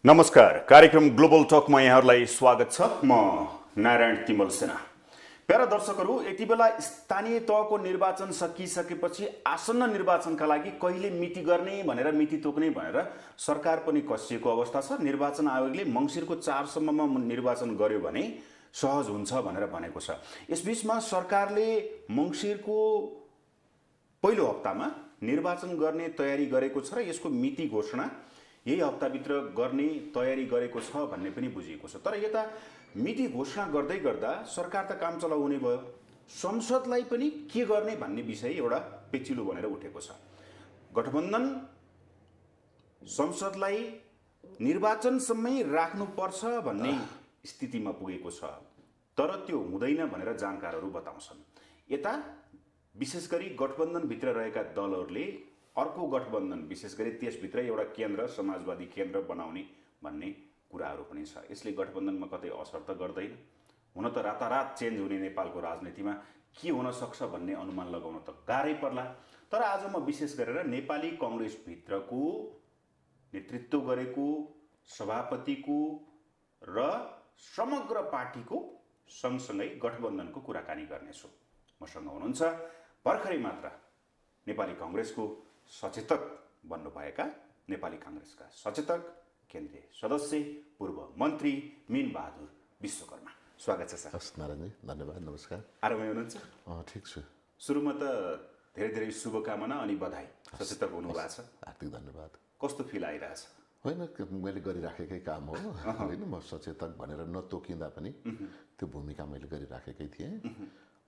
नमस्कार, कार्यक्रम ग्लोबल टकमा यहाँहरूलाई स्वागत छ। म नारायण तिमल सेना। प्यारा दर्शकहरू, यति बेला स्थानीय तहको निर्वाचन सकिसकेपछि आसन्न निर्वाचनका लागि कहिले मिति गर्ने भनेर मिति तोक्ने भनेर सरकार पनि कसिएको अवस्था छ। निर्वाचन आयोगले मङ्सिरको 4 सम्ममा निर्वाचन गर्यो भने सहज हुन्छ भनेर भनेको छ। यसबीचमा सरकारले मङ्सिरको पहिलो हप्तामा निर्वाचन गर्ने तयारी गरेको छ र यसको मिति घोषणा यही हप्ताभित्र गर्ने तयारी गरेको छ भन्ने पनि बुझिएको छ। तर यता मिति घोषणा गर्दै गर्दा सरकार त काम चलाउ हुने भयो, संसदलाई पनि के गर्ने भन्ने विषय एउटा पेचिलो बनेर उठेको छ। गठबन्धन संसदलाई निर्वाचनसम्मै राख्नुपर्छ भन्ने स्थितिमा पुगेको छ, तर त्यो हुँदैन भनेर जानकारहरू बताउँछन्। यता विशेष गरी गठबन्धनभित्र रहेका दलहरूले अर्को गठबन्धन, विशेष गरी त्यसभित्र एउटा केन्द्र, समाजवादी केन्द्र बनाउने भन्ने कुराहरू पनि छ। यसले गठबन्धनमा कतै असर त गर्दैन। हुन त रातारात चेन्ज हुने नेपालको राजनीतिमा के हुन सक्छ भन्ने अनुमान लगाउन त गाह्रै पर्ला। तर आज म विशेष गरेर नेपाली कङ्ग्रेसभित्रको नेतृत्व गरेको सभापतिको र समग्र पार्टीको सँगसँगै गठबन्धनको कुराकानी गर्नेछु। मसँग हुनुहुन्छ भर्खरै मात्र नेपाली कङ्ग्रेसको सचेतक बन्नुभएका नेपाली काङ्ग्रेसका सचेतक, केन्द्रीय सदस्य, पूर्व मन्त्री मीनबहादुर विश्वकर्मा। स्वागत छ सर। हस् नारायणजी, धन्यवाद। नमस्कार। आरामै हुनुहुन्छ? ठिक छु। सुरुमा त धेरै धेरै शुभकामना अनि बधाई। सचेतक हुनुभएको छ, हार्दिक धन्यवाद। कस्तो फिल आइरहेछ? होइन, मैले गरिराखेकै काम हो होइन। म सचेतक भनेर नतोकिँदा पनि त्यो भूमिका मैले गरिराखेकै थिएँ।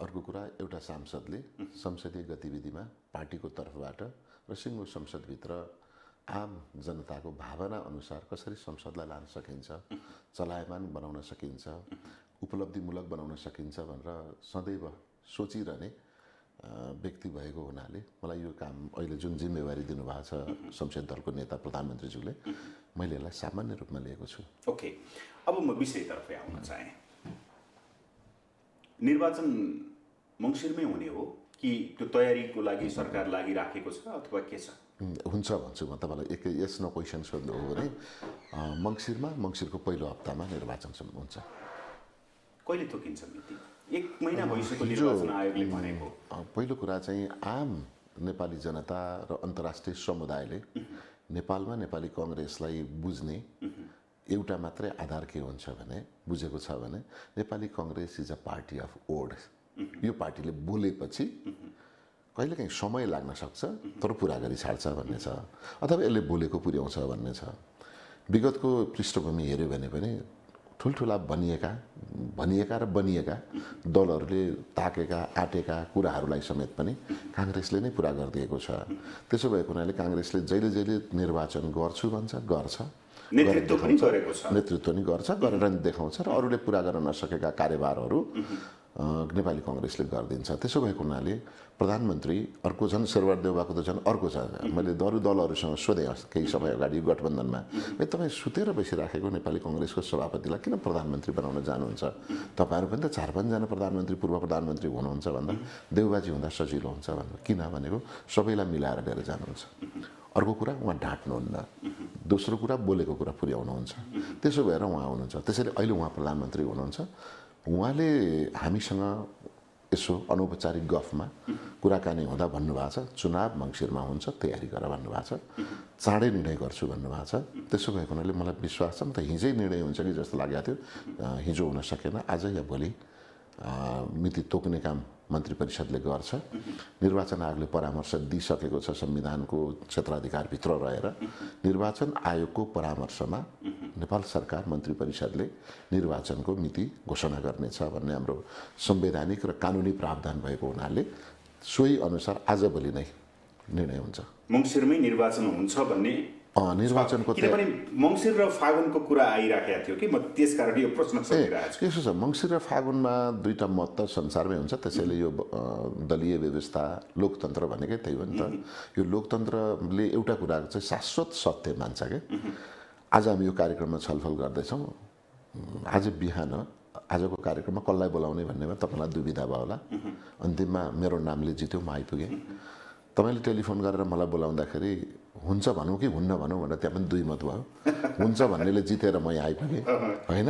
अर्को कुरा, एउटा सांसदले संसदीय गतिविधिमा पार्टीको तर्फबाट र सिङ्गो संसदभित्र आम जनताको भावना अनुसार कसरी संसदलाई लान सकिन्छ, चलायमान बनाउन सकिन्छ, उपलब्धिमूलक बनाउन सकिन्छ भनेर सदैव सोचिरहने व्यक्ति भएको हुनाले मलाई यो काम अहिले जुन जिम्मेवारी दिनुभएको छ संसदीय दलको नेता प्रधानमन्त्रीज्यूले, मैले यसलाई सामान्य रूपमा लिएको छु। ओके, अब म विषयतर्फै आउन चाहेँ। निर्वाचन मङ्सिरमै हुने हो कि त्यो तयारीको लागि सरकार लागिराखेको छ अथवा के छ? हुन्छ भन्छु म तपाईँलाई। एक यस नो क्वेसन सोध्नु हो भने मङ्सिरको पहिलो हप्तामा निर्वाचन हुन्छ। कहिले तोकिन्छ मिति? 1 महिना भइसक्यो निर्वाचन आयोगले भनेको। पहिलो कुरा चाहिँ आम नेपाली जनता र अन्तर्राष्ट्रिय समुदायले नेपालमा नेपाली कङ्ग्रेसलाई बुझ्ने एउटा मात्रै आधार के हुन्छ भने, बुझेको छ भने Nepali Congress is a party of words. यो पार्टीले बोलेपछि कहिलेकाहीँ समय लाग्न सक्छ तर पुरा गरी छाड्छ भन्ने छ, अथवा यसले बोलेको पुर्याउँछ भन्ने छ। विगतको पृष्ठभूमि हेऱ्यो भने पनि ठुल्ठुला भनिएका र बनिएका दलहरूले ताकेका आटेका कुराहरूलाई समेत पनि काङ्ग्रेसले नै पुरा गरिदिएको छ। त्यसो भएको हुनाले काङ्ग्रेसले जहिले जहिले निर्वाचन गर्छु भन्छ, गर्छ, नेतृत्व पनि गरेको छ, नेतृत्व नि गर्छ, गरेर नि देखाउँछ र अरूले पुरा गर्न नसकेका कार्यभारहरू नेपाली कङ्ग्रेसले गरिदिन्छ। त्यसो भएको हुनाले प्रधानमन्त्री अर्को झन् शेरबहादुर देउवाको त झन् अर्को छ। मैले अरू दलहरूसँग सोधेँ केही समय अगाडि गठबन्धनमा, तपाईँ सुतेर बसिराखेको नेपाली कङ्ग्रेसको सभापतिलाई किन प्रधानमन्त्री बनाउन जानुहुन्छ? तपाईँहरू पनि त 4-5 जना प्रधानमन्त्री, पूर्व प्रधानमन्त्री हुनुहुन्छ भन्दा देउबाजी हुँदा सजिलो हुन्छ भन्दा किन भनेको सबैलाई मिलाएर लिएर जानुहुन्छ। अर्को कुरा, उहाँ ढाँट्नुहुन्न। दोस्रो कुरा, बोलेको कुरा पुर्याउनुहुन्छ। त्यसो भएर उहाँ हुनुहुन्छ। त्यसैले अहिले उहाँ प्रधानमन्त्री हुनुहुन्छ। उहाँले हामीसँग यसो अनौपचारिक गफमा कुराकानी हुँदा भन्नुभएको छ चुनाव मङ्सिरमा हुन्छ, तयारी गर भन्नुभएको छ, चाँडै निर्णय गर्छु भन्नुभएको छ। त्यसो भएको हुनाले मलाई विश्वास छ। म त हिजै निर्णय हुन्छ कि जस्तो लागेको थियो, हिजो हुन सकेन। आज या भोलि मिति तोक्ने काम मन्त्री परिषदले गर्छ। निर्वाचन आयोगले परामर्श दिइसकेको छ संविधानको क्षेत्राधिकारभित्र रहेर। निर्वाचन आयोगको परामर्शमा नेपाल सरकार मन्त्री परिषदले निर्वाचनको मिति घोषणा गर्नेछ भन्ने हाम्रो संवैधानिक र कानुनी प्रावधान भएको हुनाले सोही अनुसार आज भोलि नै निर्णय हुन्छ। मङ्सिरमै निर्वाचन हुन्छ भन्ने निर्वाचनको, किनभने मङ्सिर र फागुनको कुरा आइराखेको थियो कि म त्यसकारण यो प्रश्न सोधिरहेको छु। यसो छ, मङ्सिर र फागुनमा दुईटा मत त संसारमै हुन्छ। त्यसैले यो दलीय व्यवस्था, लोकतन्त्र भनेकै त्यही हो नि त। यो लोकतन्त्रले एउटा कुरा चाहिँ शाश्वत सत्य मान्छ क्या। आज हामी यो कार्यक्रममा छलफल गर्दैछौँ। आज बिहान आजको कार्यक्रममा कसलाई बोलाउने भन्नेमा तपाईँलाई दुविधा भयो होला। अन्तिममा मेरो नामले जित्यो, म आइपुगेँ। तपाईँले टेलिफोन गरेर मलाई बोलाउँदाखेरि हुन्छ भनौँ कि हुन्न भनौँ भनेर त्यहाँ पनि दुई मत भयो। हुन्छ भन्नेले जितेर म यहाँ आइपुगेँ होइन।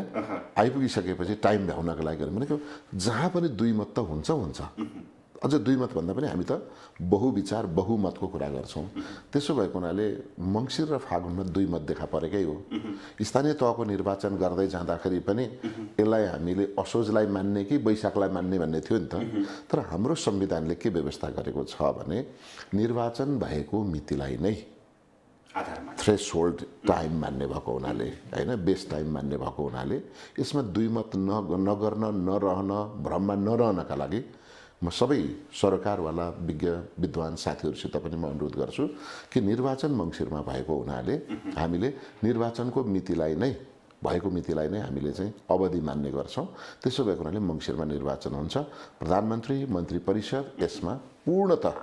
आइपुगिसकेपछि टाइम भ्याउनको लागि भनेको जहाँ पनि दुई मत त हुन्छ अझ दुई मत भन्दा पनि हामी त बहुविचार बहुमतको कुरा गर्छौँ। त्यसो भएको हुनाले मङ्सिर र फागुनमा दुई मत देखा परेकै हो। स्थानीय तहको निर्वाचन गर्दै जाँदाखेरि पनि यसलाई हामीले असोजलाई मान्ने कि वैशाखलाई मान्ने भन्ने थियो नि त। तर हाम्रो संविधानले के व्यवस्था गरेको छ भने निर्वाचन भएको मितिलाई नै थ्रेसहोल्ड टाइम मान्ने भएको हुनाले होइन, बेस टाइम मान्ने भएको हुनाले यसमा दुई मत नगर्न नरहन भ्रममा नरहनका लागि म सबै सरकारवाला विज्ञ विद्वान साथीहरूसित पनि म अनुरोध गर्छु कि निर्वाचन मङ्सिरमा भएको हुनाले हामीले निर्वाचनको मितिलाई नै भएको मितिलाई नै हामीले चाहिँ अवधि मान्ने गर्छौँ। त्यसो भएको हुनाले मङ्सिरमा निर्वाचन हुन्छ। प्रधानमन्त्री मन्त्री परिषद यसमा पूर्णतः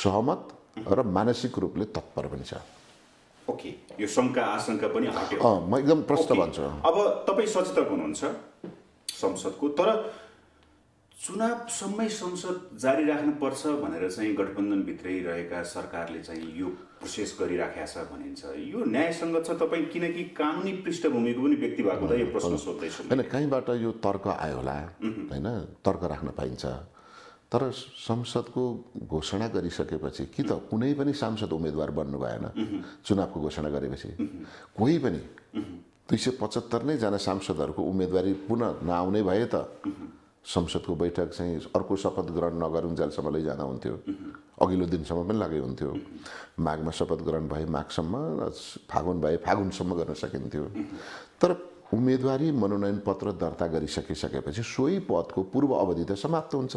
सहमत र मानसिक रूपले तत्पर पनि छ। ओके, यो शङ्का आशंका पनि हट्यो। म एकदम प्रश्न भन्छु। अब तपाईँ सचेतक हुनुहुन्छ संसदको, तर चुनावसम्मै संसद जारी राख्नुपर्छ भनेर चाहिँ गठबन्धनभित्रै रहेका सरकारले चाहिँ यो प्रोसेस गरिराखेका छ भनिन्छ। यो न्यायसङ्गत छ तपाईँ, किनकि कानुनी पृष्ठभूमिको पनि व्यक्ति भएको त यो प्रश्न सोध्दैछु होइन। कहीँबाट यो तर्क आयो होला होइन, तर्क राख्न पाइन्छ। तर संसदको घोषणा गरिसकेपछि कि त कुनै पनि सांसद उम्मेदवार बन्नु भएन। चुनावको घोषणा गरेपछि कोही पनि 275 नै जना सांसदहरूको उम्मेदवारी पुनः नआउने भए त संसदको बैठक चाहिँ अर्को शपथ ग्रहण नगरुन्जेलसम्म लैजान हुन्थ्यो। अघिल्लो दिनसम्म पनि लागै हुन्थ्यो। माघमा शपथ ग्रहण भए माघसम्म, फागुन भए फागुनसम्म गर्न सकिन्थ्यो। तर उम्मेदवारी मनोनयन पत्र दर्ता गरिसकिसकेपछि सोही पदको पूर्व अवधि त समाप्त हुन्छ।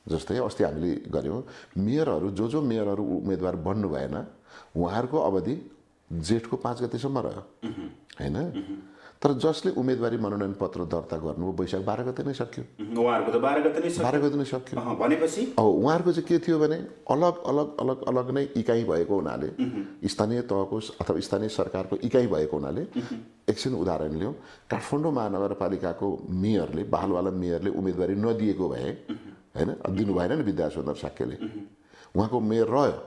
जस्तै अस्ति हामीले गऱ्यौँ, मेयरहरू जो मेयरहरू उम्मेदवार बन्नु भएन उहाँहरूको अवधि जेठको 5 गतेसम्म रह्यो होइन। तर जसले उम्मेदवारी मनोनयन पत्र दर्ता गर्नु वैशाख 12 गते नै सक्यो। उहाँहरूको त 12 गते नै सक्यो भनेपछि अब उहाँहरूको चाहिँ के थियो भने अलग अलग अलग अलग नै इकाइ भएको हुनाले, स्थानीय तहको अथवा स्थानीय सरकारको इकाइ भएको हुनाले, एकछिन उदाहरण लिउँ, काठमाडौँ महानगरपालिकाको मेयरले, बहालवाला मेयरले उम्मेदवारी नदिएको भए होइन, दिनु भएन नि विद्यासुन्दर साक्यले, उहाँको मेयर रह्यो,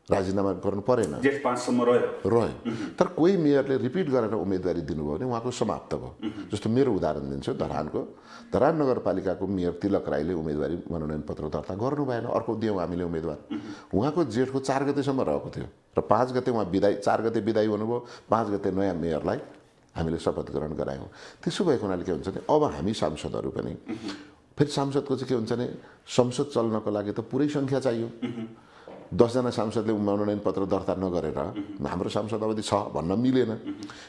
राजीनामा गर्नु परेन, जेठ 5 सम्म रह्यो। तर कोही मेयरले रिपिट गरेर उम्मेदवारी दिनुभयो भने उहाँको समाप्त भयो। जस्तो मेरो उदाहरण दिन्छु, धरान नगरपालिकाको मेयर तिलक राईले उम्मेदवारी मनोनयन पत्र दर्ता गर्नु भएन, अर्को दियौँ हामीले उम्मेदवार। उहाँको जेठको 4 गतेसम्म रहेको थियो र 5 गते उहाँ बिदाई, 4 गते बिदाई हुनुभयो, 5 गते नयाँ मेयरलाई हामीले शपथ ग्रहण गरायौँ। त्यसो भएको हुनाले के हुन्छ भने अब हामी सांसदहरू पनि फेरि सांसदको चाहिँ के हुन्छ भने संसद चल्नको लागि त पुरै सङ्ख्या चाहियो। 10 जना सांसदले मनोनयन पत्र दर्ता नगरेर हाम्रो सांसद अवधि छ भन्न मिलेन।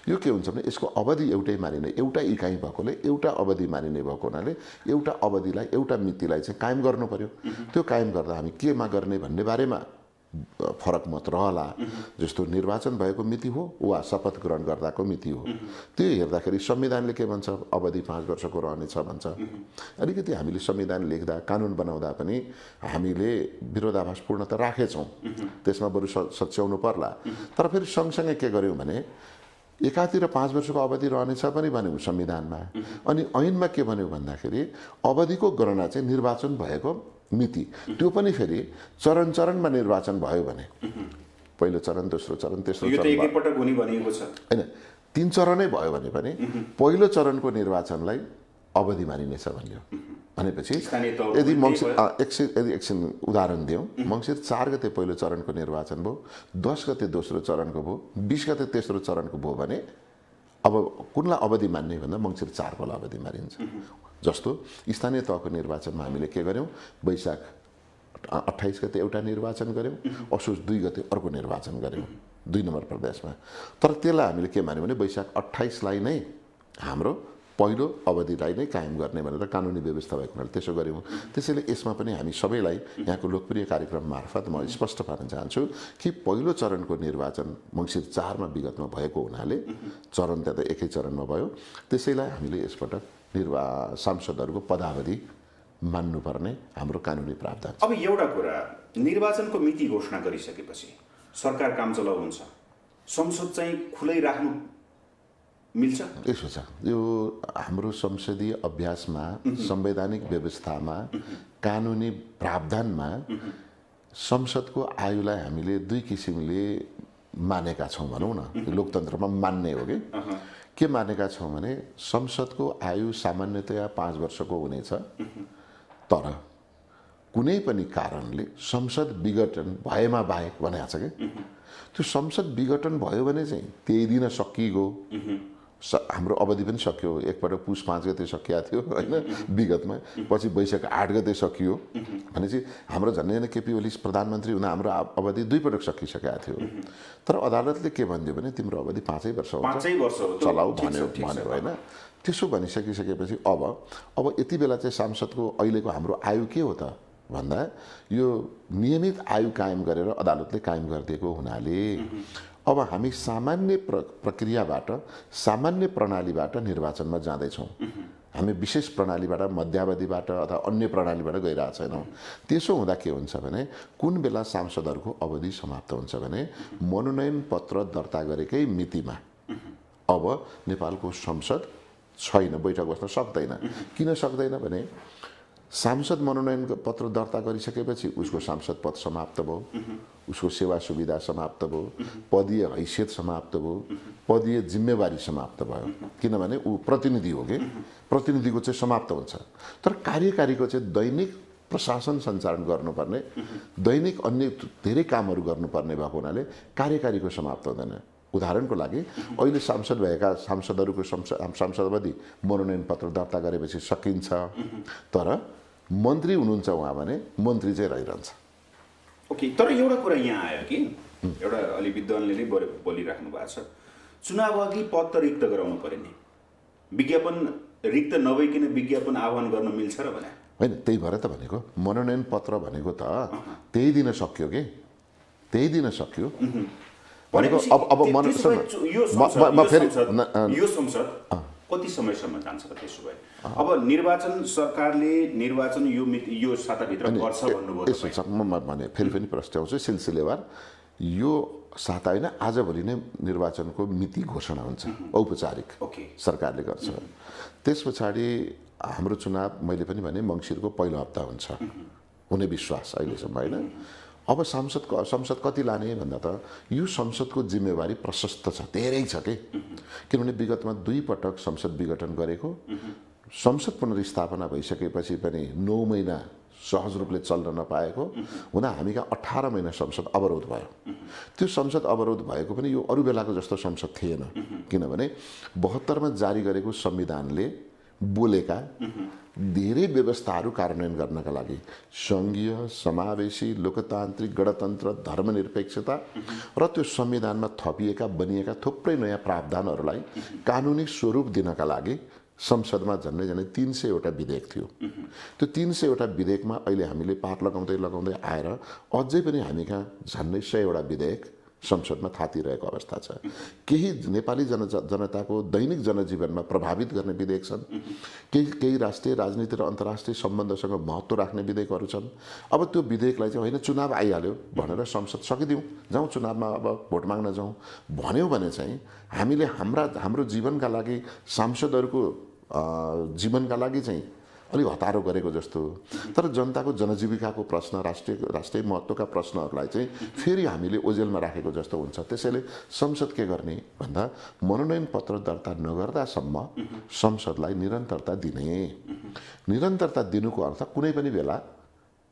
यो के हुन्छ भने यसको अवधि एउटै मानिने, एउटा इकाइ भएकोले एउटा अवधि मानिने भएको हुनाले एउटा अवधिलाई, एउटा मितिलाई चाहिँ कायम गर्नु पर्यो। त्यो कायम गर्दा हामी केमा गर्ने भन्ने बारेमा फरक मत रहला। जस्तो निर्वाचन भएको मिति हो वा शपथ ग्रहण गर्दाको मिति हो, त्यो हेर्दाखेरि संविधानले के भन्छ, अवधि 5 वर्षको रहनेछ भन्छ। अलिकति हामीले संविधान लेख्दा, कानुन बनाउँदा पनि हामीले विरोधाभासपूर्ण त राखेछौँ, त्यसमा बरु सच्याउनु पर्ला। तर फेरि सँगसँगै के गर्यौँ भने एकातिर 5 वर्षको अवधि रहनेछ पनि भन्यौँ संविधानमा, अनि ऐनमा के भन्यौँ भन्दाखेरि अवधिको गणना चाहिँ निर्वाचन भएको मिति, त्यो पनि फेरि चरण चरणमा निर्वाचन भयो भने पहिलो चरण, दोस्रो चरण, तेस्रो चरण होइन, 3 चरणै भयो भने पनि पहिलो चरणको निर्वाचनलाई अवधि मानिनेछ भन्यो। भनेपछि यदि एकछिन उदाहरण दिउँ, मङ्सिर 4 गते पहिलो चरणको निर्वाचन भयो, 10 गते दोस्रो चरणको भयो, 20 गते तेस्रो चरणको भयो भने अब कुनलाई अवधि मान्ने भन्दा मङ्सिर 4 को अवधि मानिन्छ। जस्तो स्थानीय तहको निर्वाचनमा हामीले के गर्यौँ, वैशाख 28 गते एउटा निर्वाचन गऱ्यौँ, असोज 2 गते अर्को निर्वाचन गऱ्यौँ 2 नम्बर प्रदेशमा। तर त्यसलाई हामीले के मान्यौँ भने वैशाख 28 लाई नै हाम्रो पहिलो अवधिलाई नै कायम गर्ने भनेर कानुनी व्यवस्था भएको हुनाले त्यसो गऱ्यौँ। त्यसैले यसमा पनि हामी सबैलाई यहाँको लोकप्रिय कार्यक्रम मार्फत म स्पष्ट पार्न चाहन्छु कि पहिलो चरणको निर्वाचन मङ्सिर 4 मा विगतमा भएको हुनाले चरण त एकै चरणमा भयो। त्यसैलाई हामीले यसपटक सांसदहरूको पदावधि मान्नुपर्ने हाम्रो कानुनी प्रावधान छ। अब एउटा कुरा, निर्वाचनको मिति घोषणा गरिसकेपछि सरकार काम चलाउ हुन्छ, संसद चाहिँ खुलै राख्नु मिल्छ? यसो छ, यो हाम्रो संसदीय अभ्यासमा, संवैधानिक व्यवस्थामा, कानुनी प्रावधानमा संसदको आयुलाई हामीले 2 किसिमले मानेका छौँ भनौँ न, लोकतन्त्रमा मान्ने हो कि के मानेका छौँ भने संसदको आयु सामान्यतया 5 वर्षको हुनेछ, तर कुनै पनि कारणले संसद विघटन भएमा बाहेक भनेको छ कि त्यो संसद विघटन भयो भने चाहिँ त्यही दिन सकिगयो, हाम्रो अवधि पनि सक्यो। एकपल्ट पुस 5 गते सकिएको थियो होइन विगतमा, पछि वैशाख 8 गते सकियो भनेपछि हाम्रो झन्डै केपी ओली प्रधानमन्त्री हुन हाम्रो अवधि 2 पटक सकिसकेको थियो। तर अदालतले के भनिदियो भने तिम्रो अवधि 5 वर्ष हुन्छ, चलाऊ भन्यो होइन। त्यसो भनिसकिसकेपछि अब यति बेला चाहिँ सांसदको अहिलेको हाम्रो आयु के हो त भन्दा यो नियमित आयु कायम गरेर अदालतले कायम गरिदिएको हुनाले अब हामी सामान्य प्रक्रियाबाट, सामान्य प्रणालीबाट निर्वाचनमा जाँदैछौँ। हामी विशेष प्रणालीबाट, मध्यावधिबाट अथवा अन्य प्रणालीबाट गइरहेको छैनौँ। त्यसो हुँदा के हुन्छ भने कुन बेला सांसदहरूको अवधि समाप्त हुन्छ भने मनोनयन पत्र दर्ता गरेकै मितिमा अब नेपालको संसद छैन, बैठक बस्न सक्दैन। किन सक्दैन भने सांसद मनोनयन पत्र दर्ता गरिसकेपछि उसको सांसद पद समाप्त भयो, उसको सेवा सुविधा समाप्त भयो, पदीय हैसियत समाप्त भयो, पदीय जिम्मेवारी समाप्त भयो। किनभने ऊ प्रतिनिधि हो कि प्रतिनिधिको चाहिँ समाप्त हुन्छ। तर कार्यकारीको चाहिँ दैनिक प्रशासन सञ्चालन गर्नुपर्ने, दैनिक अन्य धेरै कामहरू गर्नुपर्ने भएको हुनाले कार्यकारीको समाप्त हुँदैन। उदाहरणको लागि अहिले सांसद भएका सांसदहरूको सांसदवादी मनोनयन पत्र दर्ता गरेपछि सकिन्छ, तर मन्त्री हुनुहुन्छ उहाँ भने मन्त्री चाहिँ रहिरहन्छ। ओके, तर एउटा कुरा यहाँ आयो कि एउटा अलि विद्वानले नै बोलिराख्नु भएको छ, चुनाव अघि पद त रिक्त गराउनु पर्यो नि, विज्ञापन रिक्त नभइकन विज्ञापन आह्वान गर्न मिल्छ र भने होइन। त्यही भएर त भनेको मनोनयन पत्र भनेको त त्यही दिन सक्यो कि त्यही दिन सक्यो भनेको। अब यो संसद कति समयसम्म जान्छ त? त्यसो भए अब निर्वाचन सरकारले निर्वाचन यो साताभित्र गर्छ भन्नुभयो। म भने फेरि पनि प्रश्न आउँछ सिलसिलेवार। यो साता होइन, आजभोलि नै निर्वाचनको मिति घोषणा हुन्छ, औपचारिक सरकारले गर्छ। त्यस पछाडि हाम्रो चुनाव मैले पनि भने मङ्सिरको पहिलो हप्ता हुन्छ हुने विश्वास अहिलेसम्म होइन। अब संसद कति लाने भन्दा त यो संसदको जिम्मेवारी प्रशस्त छ, धेरै छ कि। किनभने विगतमा 2 पटक संसद विघटन गरेको, संसद पुनर्स्थापना भइसकेपछि पनि 9 महिना सहज रूपले चल्न नपाएको हुँदा हामी कहाँ 18 महिना संसद अवरोध भयो। त्यो संसद अवरोध भएको पनि यो अरू बेलाको जस्तो संसद थिएन, किनभने 72 मा जारी गरेको संविधानले बोलेका धेरै व्यवस्थाहरू कार्यान्वयन गर्नका लागि सङ्घीय, समावेशी, लोकतान्त्रिक, गणतन्त्र, धर्मनिरपेक्षता र त्यो संविधानमा थपिएका बनिएका थुप्रै नयाँ प्रावधानहरूलाई कानुनी स्वरूप दिनका लागि संसदमा झन्डै 300 वटा विधेयक थियो। त्यो 300 वटा विधेयकमा अहिले हामीले पार लगाउँदै आएर अझै पनि हामी कहाँ झन्डै 100 वटा विधेयक संसदमा थातिरहेको अवस्था छ। केही नेपाली जनताको दैनिक जनजीवनमा प्रभावित गर्ने विधेयक छन्, केही राष्ट्रिय राजनीति र अन्तर्राष्ट्रिय सम्बन्धसँग महत्त्व राख्ने विधेयकहरू छन्। अब त्यो विधेयकलाई चाहिँ होइन चुनाव आइहाल्यो भनेर संसद सकिदिउँ, जाउँ चुनावमा अब भोट माग्न जाउँ भन्यो भने चाहिँ हामीले हाम्रो जीवनका लागि, सांसदहरूको जीवनका लागि चाहिँ अलिक हतारो गरेको जस्तो। तर जनताको जनजीविकाको प्रश्न, राष्ट्रिय महत्त्वका प्रश्नहरूलाई चाहिँ फेरि हामीले ओझेलमा राखेको जस्तो हुन्छ। त्यसैले संसद के गर्ने भन्दा मनोनयन पत्र दर्ता नगर्दासम्म संसदलाई निरन्तरता दिने। निरन्तरता दिनुको अर्थ कुनै पनि बेला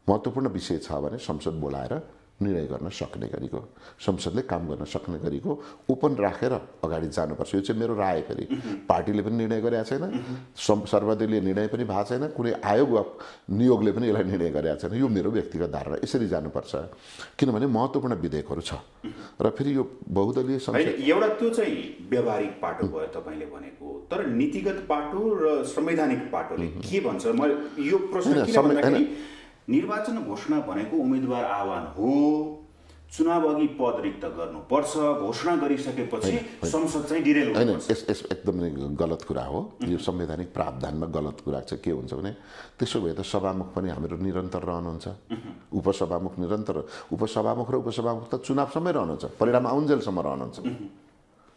महत्त्वपूर्ण विषय छ भने संसद बोलाएर निर्णय गर्न सक्ने गरीको, संसदले काम गर्न सक्ने गरीको ओपन राखेर अगाडि जानुपर्छ। यो चाहिँ मेरो राय। फेरि पार्टीले पनि निर्णय गरेका छैन, सर्वदलीय निर्णय पनि भएको छैन, कुनै आयोग वा नियोगले पनि यसलाई निर्णय गरेका छैन। यो मेरो व्यक्तिगत धारणा। यसरी जानुपर्छ किनभने महत्त्वपूर्ण विधेयकहरू छ। र फेरि यो बहुदलीय संसद एउटा त्यो चाहिँ व्यावहारिक पाटो भयो तपाईँले भनेको, तर नीतिगत पाटो र संवैधानिक पाटोले के भन्छ? म यो प्रश्न किन भन्दाखेरि निर्वाचन घोषणा भनेको उम्मेदवार आह्वान हो, चुनाव अघि पद रिक्त गर्नुपर्छ, घोषणा गरिसकेपछि संसद चाहिँ डिरेल हुन्छ। यस एकदमै गलत कुरा हो। यो संवैधानिक प्रावधानमा गलत कुरा चाहिँ के हुन्छ भने त्यसो भए त सभामुख पनि हाम्रो निरन्तर रहनुहुन्छ, उपसभामुख निरन्तर, उपसभामुख र उपसभामुख त चुनावसम्मै रहनुहुन्छ, परिणाम आउन्जेलसम्म रहनुहुन्छ।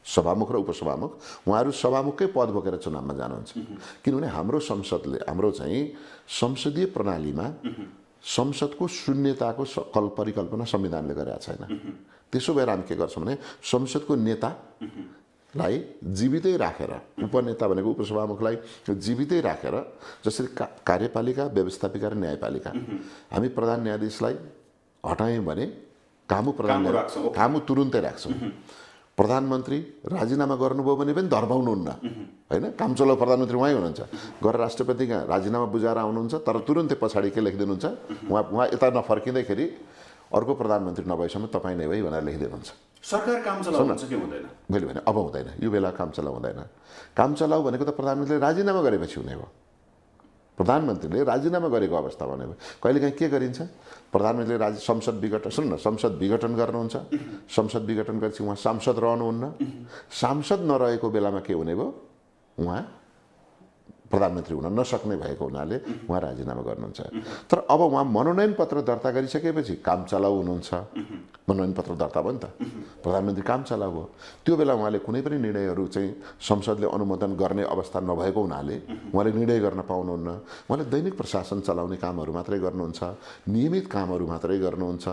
सभामुख र उपसभामुख उहाँहरू सभामुखकै पद बोकेर चुनावमा जानुहुन्छ। किनभने हाम्रो संसदले, हाम्रो चाहिँ संसदीय प्रणालीमा संसदको शून्यताको परिकल्पना संविधानले गरेका छैन। त्यसो भएर हामी के गर्छौँ भने संसदको नेतालाई जीवितै राखेर, उपनेता भनेको उपसभामुखलाई जीवितै राखेर, जसरी कार्यपालिका, व्यवस्थापिका र न्यायपालिका, हामी प्रधान न्यायाधीशलाई हटायौँ भने कामु तुरुन्तै राख्छौँ। प्रधानमन्त्री राजीनामा गर्नुभयो भने पनि धर्माउनुहुन्न, होइन? काम चलाउ प्रधानमन्त्री उहाँ हुनुहुन्छ, गएर राष्ट्रपति कहाँ राजीनामा बुझाएर आउनुहुन्छ, तर तुरुन्तै पछाडि के लेखिदिनुहुन्छ, उहाँ यता नफर्किँदैखेरि अर्को प्रधानमन्त्री नभएसम्म तपाईँ नै है भनेर लेखिदिनुहुन्छ। सरकार काम चलाउ हुन्छ कि हुँदैन? मैले भने अब हुँदैन, यो बेला काम चलाउ हुँदैन। काम चलाउ भनेको त प्रधानमन्त्रीले राजीनामा गरेपछि हुने हो। प्रधानमन्त्रीले राजीनामा गरेको अवस्थामा हुने हो। कहिलेकाहीँ के गरिन्छ, प्रधानमन्त्रीले संसद विघटन गर्नुहुन्छ, संसद विघटन गरेपछि उहाँ सांसद रहनुहुन्न, सांसद नरहेको बेलामा के हुने भयो, उहाँ प्रधानमन्त्री हुन नसक्ने भएको हुनाले उहाँ राजीनामा गर्नुहुन्छ। तर अब उहाँ मनोनयन पत्र दर्ता गरिसकेपछि काम चलाउ हुनुहुन्छ। मनोनयन पत्र दर्ता भयो नि त, प्रधानमन्त्री काम चलाउ हो। त्यो बेला उहाँले कुनै पनि निर्णयहरू चाहिँ संसदले अनुमोदन गर्ने अवस्था नभएको हुनाले उहाँले निर्णय गर्न पाउनुहुन्न। उहाँले दैनिक प्रशासन चलाउने कामहरू मात्रै गर्नुहुन्छ, नियमित कामहरू मात्रै गर्नुहुन्छ।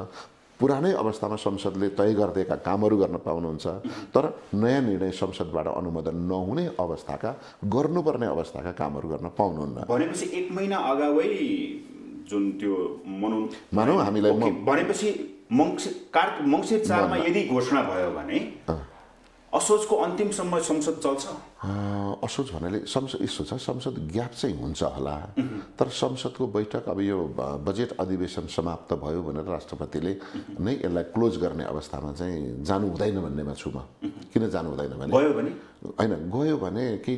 पुरानै अवस्थामा संसदले तय गरिदिएका कामहरू गर्न पाउनुहुन्छ, तर नयाँ निर्णय संसदबाट अनुमोदन नहुने अवस्थाका, गर्नुपर्ने अवस्थाका कामहरू गर्न पाउनुहुन्न। भनेपछि 1 महिना अगावै जुन त्यो मानौँ हामीलाई भनेपछि मङ्सिर 4 मा यदि घोषणा भयो भने असोजको अन्तिमसम्म संसद चल्छ। असोज भन्नाले संसद यस्तो छ, संसद ग्याप चाहिँ हुन्छ होला, तर संसदको बैठक अब यो बजेट अधिवेशन समाप्त भयो भनेर राष्ट्रपतिले नै यसलाई क्लोज गर्ने अवस्थामा चाहिँ जानु हुँदैन भन्नेमा छु म। किन जानु हुँदैन भने गयो भने केही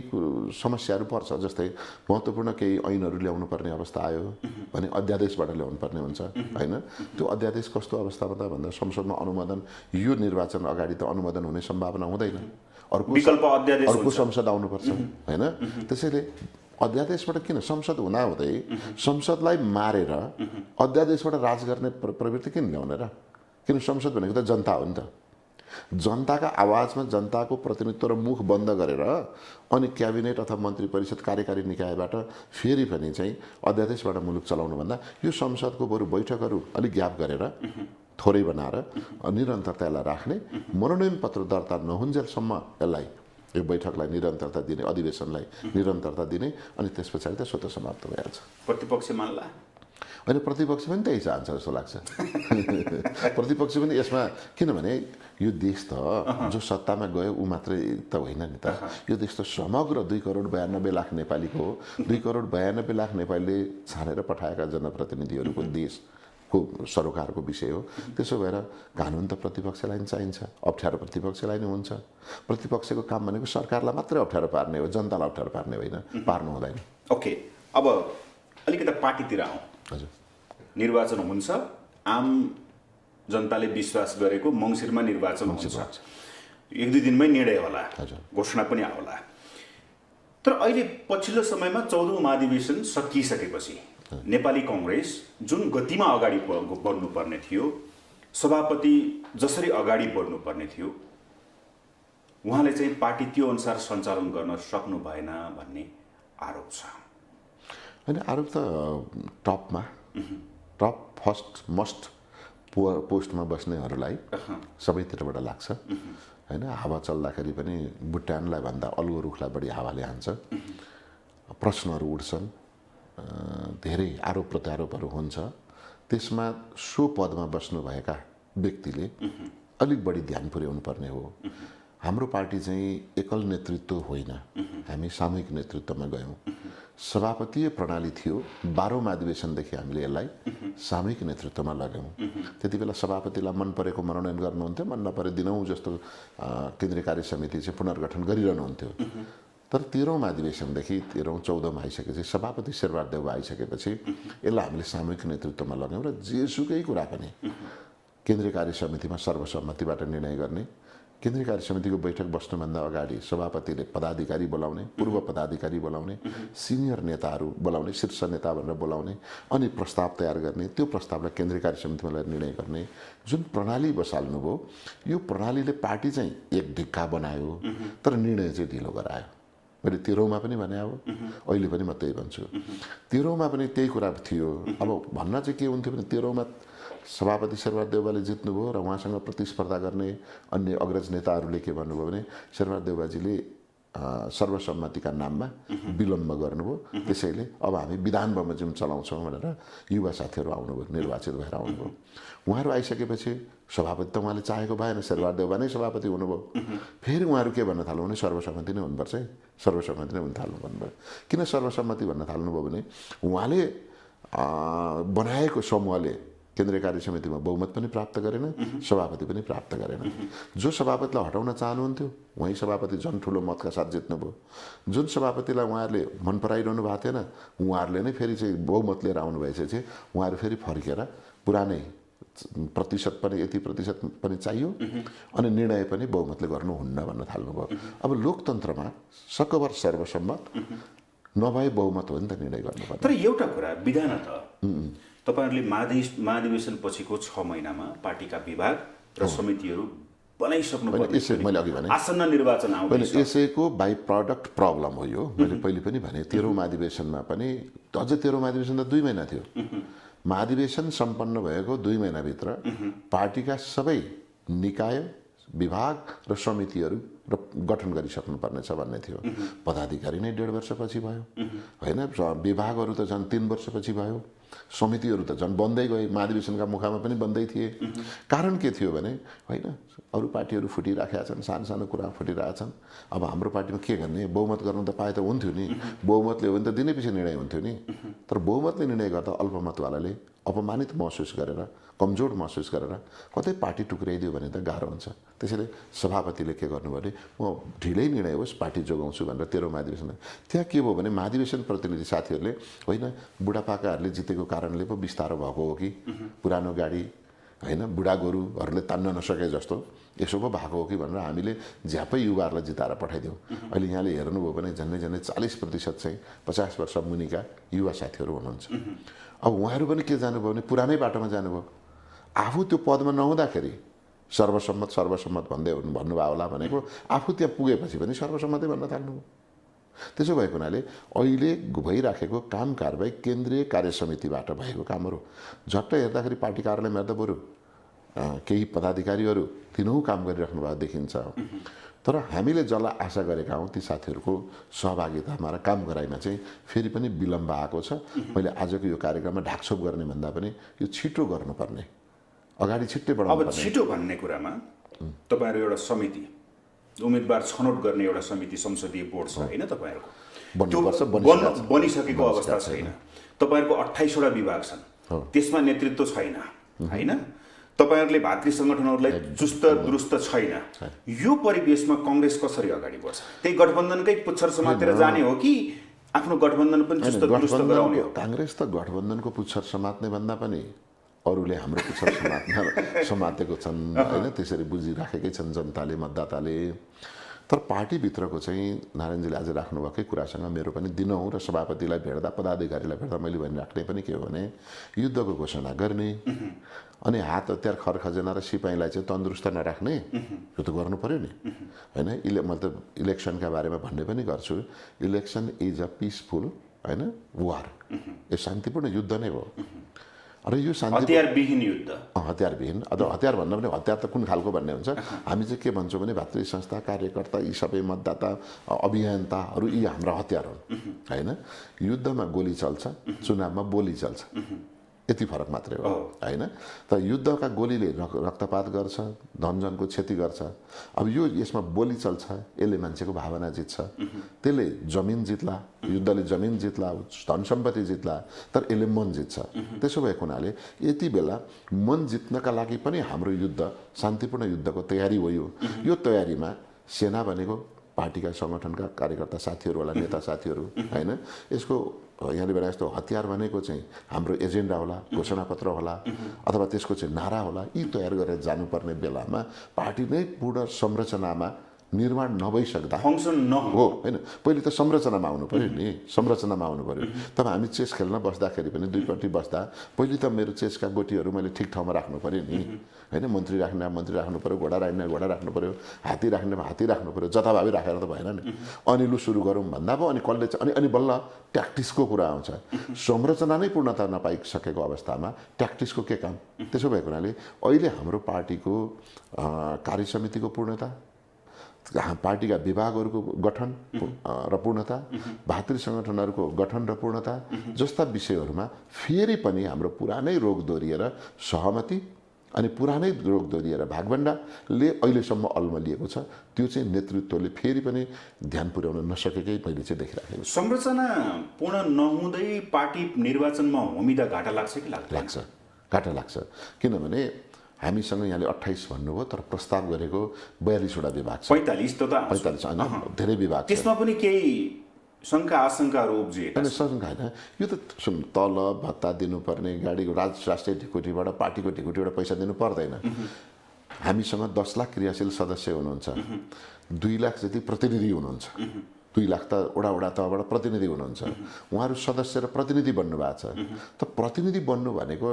समस्याहरू पर्छ। जस्तै महत्त्वपूर्ण केही ऐनहरू ल्याउनु पर्ने अवस्था आयो भने अध्यादेशबाट ल्याउनु पर्ने हुन्छ, होइन? त्यो अध्यादेश कस्तो अवस्थामा त भन्दा संसदमा अनुमोदन, यो निर्वाचन अगाडि त अनुमोदन हुने सम्भावना हुँदैन, अर्को संसद आउनुपर्छ, होइन? त्यसैले अध्यादेशबाट किन संसद हुँदाहुँदै संसदलाई मारेर अध्यादेशबाट राज गर्ने प्रवृत्ति किन ल्याउने र? किन संसद भनेको त जनता हो नि त। जनताका आवाजमा जनताको प्रतिनिधित्व र मुख बन्द गरेर अनि क्याबिनेट अथवा मन्त्री परिषद कार्यकारी निकायबाट फेरि पनि चाहिँ अध्यादेशबाट मुलुक चलाउनुभन्दा यो संसदको बरु बैठकहरू अलिक ग्याप गरेर थोरै बनाएर निरन्तरता यसलाई राख्ने, मनोनयन पत्र दर्ता नहुन्जेलसम्म यसलाई, यो बैठकलाई निरन्तरता दिने, अधिवेशनलाई निरन्तरता दिने, अनि त्यस पछाडि त स्वतः समाप्त भइहाल्छ। प्रतिपक्ष मान्ला? होइन, प्रतिपक्ष पनि त्यही चाहन्छ जस्तो लाग्छ। प्रतिपक्ष पनि यसमा, किनभने यो देश त जो सत्तामा गयो ऊ मात्रै त होइन नि त। यो देश त समग्र 2,92,00,000 नेपालीको हो। 2,92,00,000 नेपालीले छानेर पठाएका जनप्रतिनिधिहरूको देशको सरोकारको विषय हो। त्यसो भएर कानुन त प्रतिपक्षलाई पनि चाहिन्छ, अप्ठ्यारो प्रतिपक्षलाई नै हुन्छ। प्रतिपक्षको काम भनेको सरकारलाई मात्रै अप्ठ्यारो पार्ने हो, जनतालाई अप्ठ्यारो पार्ने होइन, पार्नु हुँदैन। ओके, अब अलिकति पार्टीतिर आउँ। हजुर, निर्वाचन हुन्छ, आम जनताले विश्वास गरेको मङ्सिरमा निर्वाचन हुन्छ, 1-2 दिनमै निर्णय होला, घोषणा पनि आउला। तर अहिले पछिल्लो समयमा 14औं महाधिवेशन सकिसकेपछि नेपाली कांग्रेस जुन गतिमा अगाडि बढ्नुपर्ने थियो, सभापति जसरी अगाडि बढ्नुपर्ने थियो, उहाँले चाहिँ पार्टी त्यो अनुसार सञ्चालन गर्न सक्नु भएन भन्ने आरोप छ। होइन, आरोप त टप फर्स्ट मस्ट पोस्टमा बस्नेहरूलाई सबैतिरबाट लाग्छ, होइन? हावा चल्दाखेरि पनि बुट्यानलाई भन्दा अल्गो रुखलाई बढी हावाले हान्छ, प्रश्नहरू उठ्छन्, धेरै आरोप प्रत्यारोपहरू हुन्छ। त्यसमा सो पदमा बस्नुभएका व्यक्तिले अलिक बढी ध्यान पुर्याउनु पर्ने हो। हाम्रो पार्टी चाहिँ एकल नेतृत्व होइन, हामी सामूहिक नेतृत्वमा गयौँ। सभापतीय प्रणाली थियो, 12औं महाधिवेशनदेखि हामीले यसलाई सामूहिक नेतृत्वमा लग्यौँ। त्यति बेला सभापतिलाई मन परेको मनोनयन गर्नुहुन्थ्यो, मन नपरे दिनौँ जस्तो केन्द्रीय कार्य समिति चाहिँ पुनर्गठन गरिरहनुहुन्थ्यो। तर 13औं महाधिवेशनदेखि 13औं 14औंमा आइसकेपछि, सभापति शेरबहादेव आइसकेपछि यसलाई हामीले सामूहिक नेतृत्वमा लग्यौँ र जेसुकै कुरा पनि केन्द्रीय कार्य समितिमा सर्वसम्मतिबाट निर्णय गर्ने, केन्द्रीय कार्य समितिको बैठक बस्नुभन्दा अगाडि सभापतिले पदाधिकारी बोलाउने, पूर्व पदाधिकारी बोलाउने, सिनियर नेताहरू बोलाउने, शीर्ष नेता भनेर बोलाउने, अनि प्रस्ताव तयार गर्ने, त्यो प्रस्तावलाई केन्द्रीय कार्य समितिमा ल्याएर निर्णय गर्ने जुन प्रणाली बसाल्नुभयो, यो प्रणालीले पार्टी चाहिँ एक ढिक्का बनायो, तर निर्णय चाहिँ ढिलो गरायो। मैले 13औं मा पनि भने अब अहिले पनि म त्यही भन्छु। 13औं मा पनि त्यही कुरा थियो। अब भन्न चाहिँ के हुन्थ्यो भने 13औं मा सभापति शेरबहादुर देउवाले जित्नुभयो र उहाँसँग प्रतिस्पर्धा गर्ने अन्य अग्रज नेताहरूले के भन्नुभयो भने शेरबहादुर देउवाजीले सर्वसम्मतिका नाममा विलम्ब गर्नुभयो, त्यसैले अब हामी विधान बमोजिम चलाउँछौँ भनेर युवा साथीहरू आउनुभयो, निर्वाचित भएर आउनुभयो। उहाँहरू आइसकेपछि सभापति त उहाँले चाहेको भएन, शेरबहादुर देउवा नै सभापति हुनुभयो। फेरि उहाँहरू के भन्न थाल्नु भने सर्वसम्मति नै हुनुपर्छ है, सर्वसम्मति नै हुन थाल्नु भन्नुभयो। किन सर्वसम्मति भन्न थाल्नुभयो भने उहाँले बनाएको समूहले केन्द्रीय कार्य समितिमा बहुमत पनि प्राप्त गरेन, सभापति पनि प्राप्त गरेन। जो सभापतिलाई हटाउन चाहनुहुन्थ्यो उही सभापति झन् ठुलो मतका साथ जित्नुभयो। जुन सभापतिलाई उहाँहरूले मन पराइरहनु भएको थिएन उहाँहरूले नै फेरि चाहिँ बहुमत लिएर आउनु भएपछि उहाँहरू फेरि फर्केर पुरानै प्रतिशत पनि यति प्रतिशत पनि चाहियो अनि निर्णय पनि बहुमतले गर्नुहुन्न भन्न थाल्नुभयो। अब लोकतन्त्रमा सकभर सर्वसम्मत नभए बहुमत हो नि त निर्णय गर्नुपर्छ। तर एउटा कुरा विधान त तपाईहरुले महाधिवेशन पछिको 6 महिनामा पार्टीका विभाग र समितिहरू बनाइसक्नु पर्ने आसन्न निर्वाचन आउँदैछ। यसैको बाइ प्रडक्ट प्रब्लम हो यो। मैले पहिले पनि भने 13औं महाधिवेशनमा पनि अझ 13औं महाधिवेशन त 2 महिना थियो। महाधिवेशन सम्पन्न भएको 2 महिनाभित्र पार्टीका सबै निकाय विभाग र समितिहरू गठन गरिसक्नुपर्नेछ भन्ने थियो। पदाधिकारी नै 1.5 वर्षपछि भयो हैन, विभागहरू त झन् 3 वर्षपछि भयो, समितिहरू त झन् बन्दै गए, महाधिवेशनका मुखमा पनि बन्दै थिए। कारण के थियो भने हैन अरू पार्टीहरू फुटिराखेका छन्, सानो सानो कुरा फुटिरहेछन्। अब हाम्रो पार्टीमा के गर्ने, बहुमत गर्नु त पाए त हुन्थ्यो नि, बहुमतले हो भने त दिनै पछि निर्णय हुन्थ्यो नि। तर बहुमतले निर्णय गर्दा अल्पमतवालाले अपमानित महसुस गरेर, कमजोर महसुस गरेर कतै पार्टी टुक्राइदियो भने त गाह्रो हुन्छ। त्यसैले सभापतिले के गर्नु भने म ढिलै निर्णय होस् पार्टी जोगाउँछु भनेर 13औं महाधिवेशनमा त्यहाँ के भयो भने महाधिवेशन प्रतिनिधि साथीहरूले होइन बुढापाकाहरूले जितेको कारणले पो बिस्तारो भएको हो कि, पुरानो गाडी हैन बुढा गोरुहरूले तान्न नसके जस्तो यसो पो भएको हो कि भनेर हामीले झ्यापै युवाहरूलाई जिताएर पठाइदियौँ। अहिले यहाँले हेर्नुभयो भने झन्डै 40% चाहिँ 50 वर्ष मुनिका युवा साथीहरू हुनुहुन्छ। अब उहाँहरू पनि के जानुभयो भने पुरानै बाटोमा जानुभयो। आफू त्यो पदमा नहुँदाखेरि सर्वसम्मत भन्नुभयो होला भनेको आफू त्यहाँ पुगेपछि पनि सर्वसम्मतै भन्न थाल्नुभयो। त्यसो भएको हुनाले अहिले भइराखेको काम कारबाही केन्द्रीय कार्य समितिबाट भएको कामहरू झट्ट हेर्दाखेरि पार्टी कार्यालयमा हेर्दा बरु केही पदाधिकारीहरू तिनौं काम गरिराख्नु भएको देखिन्छ। तर हामीले जसलाई आशा गरेका हौँ ती साथीहरूको सहभागितामा र काम गराइमा चाहिँ फेरि पनि विलम्ब आएको छ। मैले आजको यो कार्यक्रममा ढाकछोप गर्ने भन्दा पनि यो छिटो गर्नुपर्ने, अगाडि छिट्टै बढाउनु पर्ने। अब छिटो भन्ने कुरामा तपाईहरु एउटा समिति उम्मेदवार छनौट गर्ने एउटा समिति संसदीय बोर्ड छ हैन तपाईहरुको, बनिसकेको अवस्था छैन। तपाईहरुको 28 वटा विभाग छन्, त्यसमा नेतृत्व छैन हैन। तपाईहरुले भातृ संगठनहरुलाई चुस्त दुरुस्त छैन। यो परिवेशमा कांग्रेस कसरी अगाडि बढ्छ? त्यही गठबन्धनकै पुच्छर समातेर जाने हो कि आफ्नो गठबन्धन पनि चुस्त दुरुस्त गराउने हो? कांग्रेस त गठबन्धनको पुच्छर समात्ने भन्दा पनि अरूले हाम्रो पुच्छर समातेको छन् हैन, त्यसरी बुझिराखेकै छन् जनताले, मतदाताले। तर पार्टीभित्रको चाहिँ नारायणजीले आज राख्नुभएकै कुरासँग मेरो पनि दिनहुँ र सभापतिलाई भेट्दा पदाधिकारीलाई भेट्दा मैले भनिराख्ने पनि के हो भने युद्धको घोषणा गर्ने अनि हात हतियार खरखजना र सिपाहीलाई चाहिँ तन्दुरुस्त नराख्ने, यो त गर्नु पर्यो नि हैन। मतलब इलेक्सनका बारेमा भन्ने पनि गर्छु, इलेक्सन इज अ पिसफुल हैन वार, यो शान्तिपूर्ण युद्ध नै हो। र यो हतियारविहीन युद्ध, हतियारविहीन। अझ हतियार भन्दा पनि हतियार त कुन खालको भन्ने हुन्छ। हामी चाहिँ के भन्छौँ भने भातृ संस्था, कार्यकर्ता, यी सबै मतदाता, अभियन्ताहरू यी हाम्रा हतियार हुन् हैन। युद्धमा गोली चल्छ, चुनावमा बोली चल्छ, यति फरक मात्रै हो हैन। त युद्धका गोलीले रक्तपात गर्छ, धनजनको क्षति गर्छ। अब यो यसमा बोली चल्छ, यसले मान्छेको भावना जित्छ, त्यसले जमिन जित्ला, युद्धले जमिन जित्ला, धन सम्पत्ति जित्ला, तर यसले मन जित्छ। त्यसो भएको हुनाले यति बेला मन जित्नका लागि पनि हाम्रो युद्ध शान्तिपूर्ण युद्धको तयारी हो। यो तयारीमा सेना भनेको पार्टीका संगठनका कार्यकर्ता साथीहरू होला, नेता साथीहरू हैन। यसको यहाँले भने जस्तो हतियार भनेको चाहिँ हाम्रो एजेन्डा होला, घोषणापत्र होला, अथवा त्यसको चाहिँ नारा होला, यी तयार गरेर जानुपर्ने बेलामा पार्टी नै पूर्ण संरचनामा निर्माण नभइसक्दा फङ्सन नहो हो हैन। पहिले त संरचनामा आउनु पर्यो नि, संरचनामा आउनु पर्यो। तब हामी चेस खेल्न बस्दाखेरि पनि दुईपट्टि बस्दा पहिले त मेरो चेसका गोटीहरू मैले ठिक ठाउँमा राख्नु पर्यो नि हैन। मन्त्री राख्ने मन्त्री राख्नु पर्यो, घोडा राख्ने घोडा राख्नु पर्यो, हात्ती राख्ने हात्ती राख्नु पर्यो, जताभावी राखेर त भएन नि। अनि लु सुरु गरौँ भन्दा पो अनि कसले चाहिँ अनि बल्ल ट्याक्टिक्सको कुरा आउँछ। संरचना नै पूर्णता नपाइसकेको अवस्थामा ट्याक्टिक्सको के काम? त्यसो भएको हुनाले अहिले हाम्रो पार्टीको कार्यसमितिको पूर्णता, पार्टीका विभागहरूको गठन र पूर्णता, भातृ सङ्गठनहरूको गठन र पूर्णता जस्ता विषयहरूमा फेरि पनि हाम्रो पुरानै रोग दोहोरिएर सहमति अनि पुरानै रोग दोहोरिएर भागभण्डाले अहिलेसम्म अल्मलिएको छ। त्यो चाहिँ नेतृत्वले फेरि पनि ध्यान पुर्याउन नसकेकै मैले चाहिँ देखिराखेको छु। संरचना पूर्ण नहुँदै पार्टी निर्वाचनमा होमिँदा घाटा लाग्छ कि लाग्छ? घाटा लाग्छ। किनभने हामीसँग यहाँले 28 भन्नुभयो, तर प्रस्ताव गरेको 42वटा विभाग छ। 45 त 45 होइन, धेरै विभाग छ। त्यसमा पनि केही शङ्का आशंकाहरू उब्जिएका छन्। शङ्का होइन, यो त तल भत्ता दिनुपर्ने, गाडीको राष्ट्रिय ढिकुटीबाट पार्टीको ढिकुटीबाट पैसा दिनु पर्दैन। हामीसँग 10 लाख क्रियाशील सदस्य हुनुहुन्छ, 2 लाख जति प्रतिनिधि हुनुहुन्छ। 2 लाख त वडा तहबाट प्रतिनिधि हुनुहुन्छ। उहाँहरू सदस्य र प्रतिनिधि बन्नुभएको छ। त प्रतिनिधि बन्नु भनेको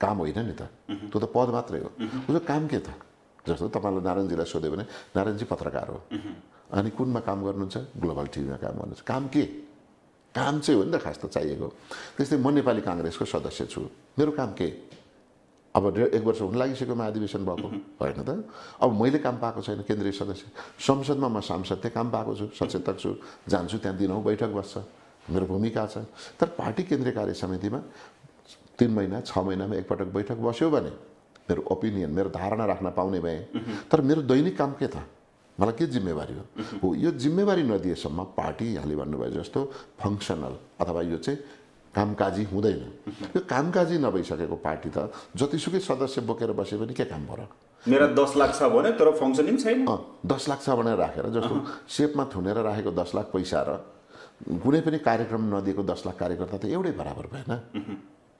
काम होइन नि त, त्यो त पद मात्रै हो। उसको काम के त? जस्तो तपाईँलाई नारायणजीलाई सोध्यो भने नारायणजी पत्रकार हो, अनि कुनमा काम गर्नुहुन्छ? ग्लोबल टिभीमा काम गर्नुहुन्छ। काम के? काम चाहिँ हो नि त खास त चाहिएको। त्यस्तै म नेपाली काङ्ग्रेसको सदस्य छु, मेरो काम के? अब 1 वर्ष हुन लागिसक्यो महाधिवेशन भएको होइन त। अब मैले काम पाएको छैन, केन्द्रीय सदस्य। संसदमा म सांसद थिएँ, काम पाएको छु, सचेतक छु, जान्छु त्यहाँ दिनहुँ बैठक बस्छ, मेरो भूमिका छ। तर पार्टी केन्द्रीय कार्य समितिमा 3 महिना 6 महिनामा एकपटक बैठक बस्यो भने मेरो ओपिनियन, मेरो धारणा राख्न पाउने भए। तर मेरो दैनिक काम के त? मलाई के जिम्मेवारी हो? यो जिम्मेवारी नदिएसम्म पार्टी यहाँले भन्नुभयो जस्तो फङ्सनल अथवा यो चाहिँ कामकाजी हुँदैन। यो कामकाजी नभइसकेको पार्टी त जतिसुकै सदस्य बोकेर बसे पनि के काम भयो? मेरा 10 लाख छ भने तर फङ्सनिङ छैन। 10 लाख छ भनेर राखेर जस्तो सेपमा थुनेर राखेको 10 लाख पैसा र कुनै पनि कार्यक्रम नदिएको 10 लाख कार्यकर्ता त एउटै बराबर भएन।